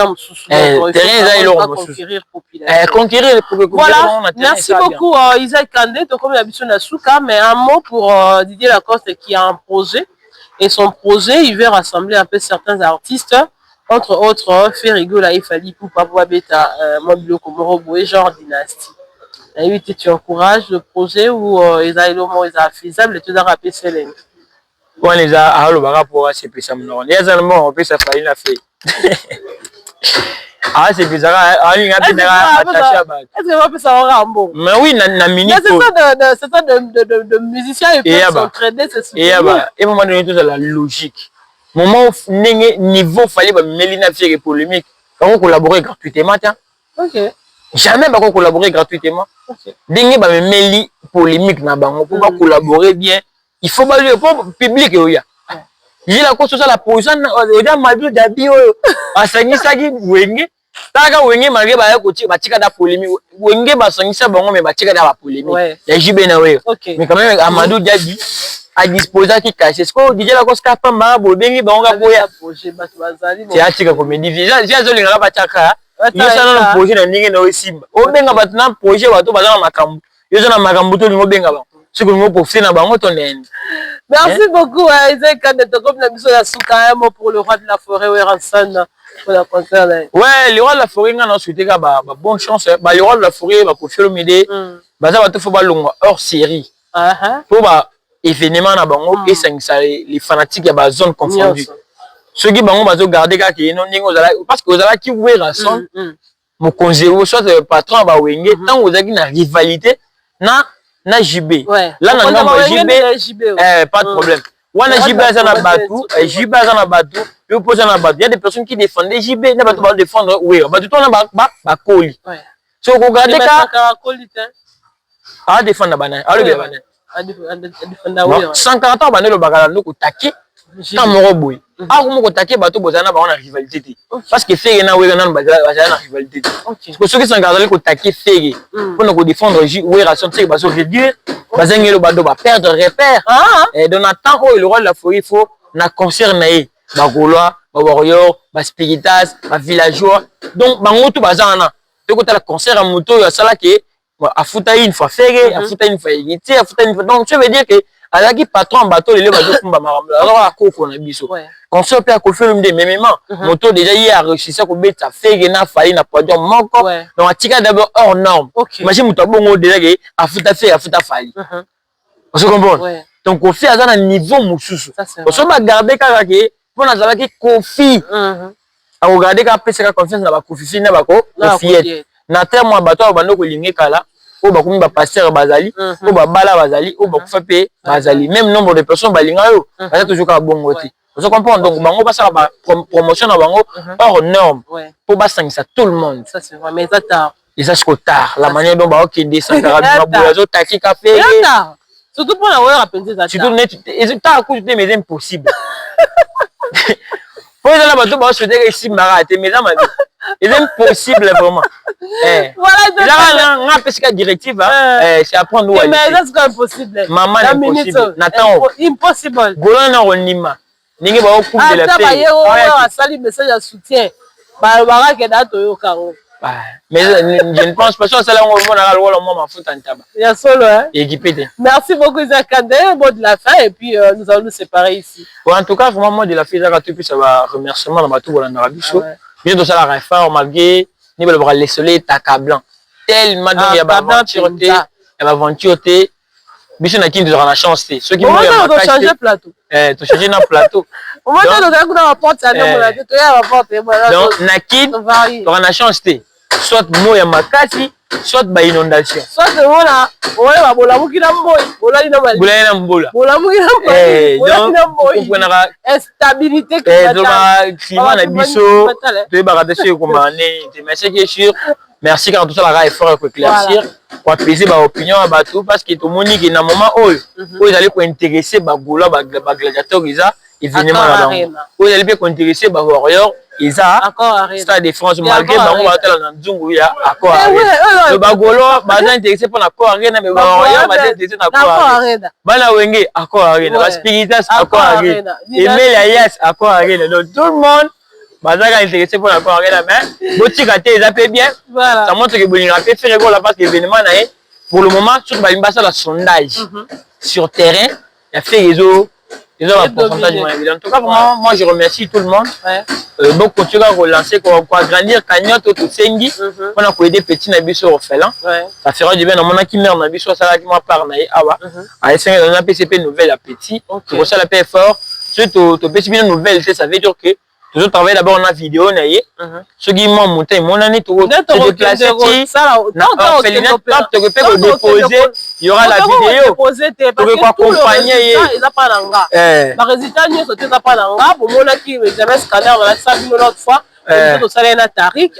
Conquérir voilà, merci beaucoup Isaac Kandé, comme l'habitude na Souka, mais un mot pour Didier Lacoste qui a un projet et son projet il veut rassembler un peu certains artistes entre autres Ferrigo la Ifali pour Papa Beta Mobilo Komoro et genre dynastie. Et tu encourages le projet où ils a faisable et tu dois rappeler Célène. On les a à le rapport à ces personnes. Il y a un moment on peut s'affaire la fait. Ah c'est bizarre attaché à bas. Est-ce que on peut savoir Rambo? Mais oui na minute. C'est ça de musiciens et peuvent s'entraider c'est ça. Et moment donné tout ça la logique. Moment niveau fallait ba Melina faire polémique. On collaborer gratuitement tiens. OK. Jamais ba collaborer gratuitement. OK. Dingue ba meli polémique na bango pour pas collaborer bien. Il faut pas le public oya. J'ai la cause la position oja madu dabi oyo asangisa gi wenge taka wenge malgré ba ko tika da polémique wenge basangisa bango mais ba tika da polémique ya jibe na weyo mais quand même Amadou Dabi a disposer qui cache ce que DJ la cause ka pamba bo bengi bango ka boya projet bato bazali c'est atika comédie j'ai zo linga ba taka yo sana na projet na ndenge na osimba o benga bato na projet bato bazana makambu yo na makambu to lingo benga ba ce que nous profiter na bango ton en. Merci beaucoup Isaac Kandé comme la mission ya Souka un mot pour le roi de la forêt Weranson pour la concert. Ouais, le roi de la forêt on a souhaité ba bonne chance ba le roi de la forêt ba Koffi Olomide ba ça ba to faut ba longa hors série. Pour ba événement na bango et ça les fanatiques ya ba zone confondue. Ceux qui bango ba zo garder ka ki non ningo parce que ozala ki Weranson mo conserver soit le patron ba wenge tant ozaki na rivalité na JB. Ouais. Là, JB, pas de problème. wana JB azana batou, JB azana batou, yo posa na batou. Il y a des personnes qui défendent JB, na batou ba défendre oui, batou tona ba koli. So ko garder ka a défendre bana, a le bana. A défendre oui. 140 ans bana le bagala ndoko taquer quand moko boy. Ah ko moko taquer batou bozana ba on a rivalité. Parce que Fege na oui na bazana rivalité. Parce que ceux qui sont gardés ko taquer Fege pour nous défendre oui ration c'est ba so réduire bazengelo bado ba perdre repère. Et dans un temps où le roi de la forêt il faut na concert naé ba Gaulois, ba warrior, ba spiritas, ba villageois. Donc bango tout bazana. Et quand la concert à moto ya sala ke a futa une fois Fege, a futa une fois Igiti, a futa une fois. Donc ça veut dire que alaki patron bateau les bateau kumba maramla. Alors à koko na biso. Concert pe a ko faire de même moto déjà hier a réussi ça ko beta Fege na failli na produit moko. Donc a tika d'abord hors norme. Imagine moto bongo déjà que a futa Fege a futa failli. Vous comprenez? Donc au fait à un niveau mususu. On se va garder kaka ke pour na zala ki Kofi. A regarder ka pesa confiance na ba Kofi na ba ko Kofi. Na terme moi bateau bando ko lingi kala. O ba komi ba pasteur bazali, o ba bala bazali, o ba kufa pe bazali. Même nombre de personnes balinga yo, ça toujours ka bongo ti. Vous comprenez? Donc bango ba ça ba promotion na bango hors norme. Pour ba sangisa tout le monde. Ça c'est vrai mais ça tard. Et ça c'est tard. La manière dont ba OK descendre ma boulazo taki café. Surtout pour la web apprendre ça. Surtout net et ta coup de mais impossible. Pour ça là bateau ba se dire ici marate mais là c'est impossible vraiment. Voilà donc on a pesca directive c'est apprendre où aller. Mais ça c'est impossible. Maman impossible. Nathan impossible. Golana onima. Ninge ba coupe de la paix. Ah ça sali message de soutien. Ba ba ka dato yo kango. Mais je ne pense pas que ça là on va le rôle moi ma faute en tabac. Il y a solo hein. Équipé. Merci beaucoup Zakande, mot de la fin et puis nous allons nous séparer ici. Bon, en tout cas vraiment moi de la fin Zakato puis ça va remerciement dans bateau voilà na biso. Bien de ça la réforme malgré ni le bras les soleil taka blanc. Tellement donc il y a aventure biso na kin de la chance ceux qui vont changer plateau. Tu changer na plateau. On va dans la porte ça non la tu la porte donc na kin on a chance soit mo ya makasi soit ba inondation soit voilà ba bola mukina mboyi bola ina mali bola ina mbola bola mukina mboyi bola ina mboyi donc instabilité climat na biso to ba rattacher ko mané merci que sûr merci quand tout ça la effort pour éclaircir pour apaiser ba opinion ba tout parce que tout monde qui na moment où ils allaient ko intéresser ba Gaulois ba gladiateur isa événement là où ils allaient bien intéresser ba warrior Isa Stade de France malgré bango ba tala na nzungu ya accord le bagolo baza intéressé pour l'accord arena mais ba ba intéressé na accord arena bana wenge accord arena ba spiritas accord arena Emile Ayas accord arena donc tout le monde baza intéressé pour l'accord arena mais botika te ça peut bien ça montre que Bolinga peut faire gol parce que l'événement na pour le moment surtout ba limba ça la sondage sur terrain il a fait réseau. Ils ont un pourcentage moins évident. En tout cas, vraiment, moi, je remercie tout le monde. Donc, continuer à relancer, pour agrandir cagnotte au Sengi, on a aider petits nabis orphelins. Ça fera du bien. On a qui meurt nabis au salaire qui m'a parlé. On a PCP nouvelle à petit. C'est ça la paix fort. Surtout, PCP nouvelle, ça veut dire que toujours travailler d'abord en vidéo, ceux qui m'ont monté, mon année, tout déplacé, il y aura la vidéo. Tu veux accompagner. Le résultat,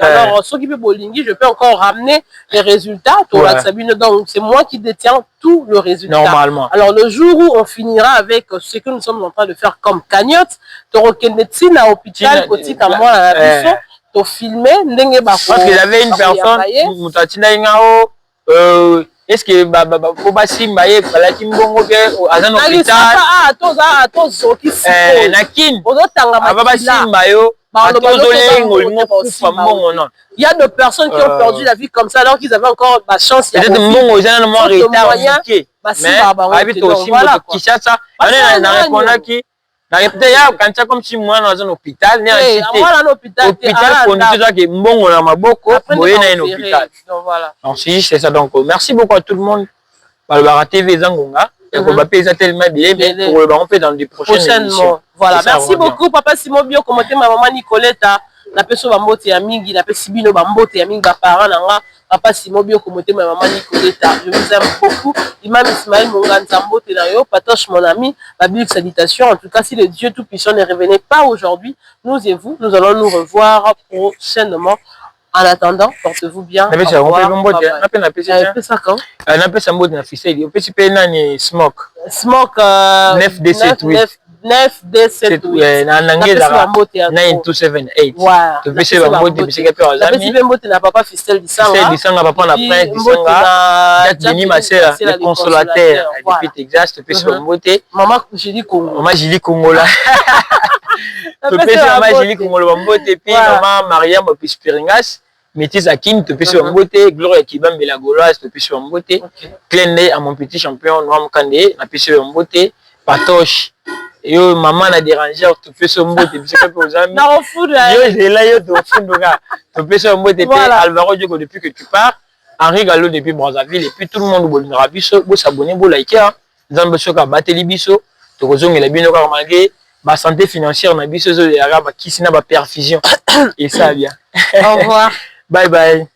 alors, ceux qui peuvent bolingi, je peux encore ramener les résultats. Donc, c'est moi qui détiens tout le résultat. Normalement. Alors, le jour où on finira avec ce que nous sommes en train de faire comme cagnotte, tu reconnaîtris à l'hôpital, petit à moi, à la maison, tu filmer, parce qu'il y avait une personne, est-ce que Boba Simbaye, Balaki Mbongo, à un hôpital, il y a des personnes qui ont perdu la vie comme ça alors qu'ils avaient encore la chance. Peut-être Mbongo, ils ont un retard. Mais quand tu comme si moi dans un hôpital, hôpital que Mbongo na maboko, boye na un hôpital. Donc c'est ça donc merci beaucoup à tout le monde. Balbara TV Zangonga. Et qu'on va payer ça tellement bien, mais pour le baron dans les prochaines émissions. Voilà, merci beaucoup Papa Simon Bio, commenté ma maman Nicoletta, la personne va monter à Mingi, la personne Sibino va monter à Mingi, parents, Papa Simon Bio Komote, ma maman Nicoletta. Je vous aime beaucoup. Imam Ismaël Monganzambo Tenayo, Patoche mon ami, ma biblique salutation. En tout cas, si le Dieu Tout-Puissant ne revenait pas aujourd'hui, nous et vous, nous allons nous revoir prochainement. En attendant, portez-vous bien. Smoke. Smoke 9D78. 9D78. Na 9278. Tu peux faire un mot de musique pour les amis. Na papa Fistel Disanga. Fistel Disanga, papa na prince Disanga. Jacques Denis Massera, le consolateur. Depuis Texas, tu peux faire un mot de. Maman Julie Congo. Maman Julie Congola. Tu peux faire maman Julie Congola, un mot de. Puis maman Mariam Pispiringas. Métis Akin, tu peux faire un mot de. Gloria Kibam de la Gauloise, tu peux faire un mot de. Clin d'œil à mon petit champion Noam Kandé, tu peux faire un mot de. Patoche. Yo maman na dérangé tu fais ce mot de bisque pour les amis. Non fou là. Yo j'ai là yo tu fais tu fais ce mot de Alvaro Diogo depuis que tu pars, Henri Gallo depuis Brazzaville et puis tout le monde bolina biso, bo s'abonner, bo liker, nzambe soka bateli biso, to kozongela bino ka malgré ba santé financière na biso zo ya ba kisina ba perfusion et ça bien. Au revoir. Bye bye.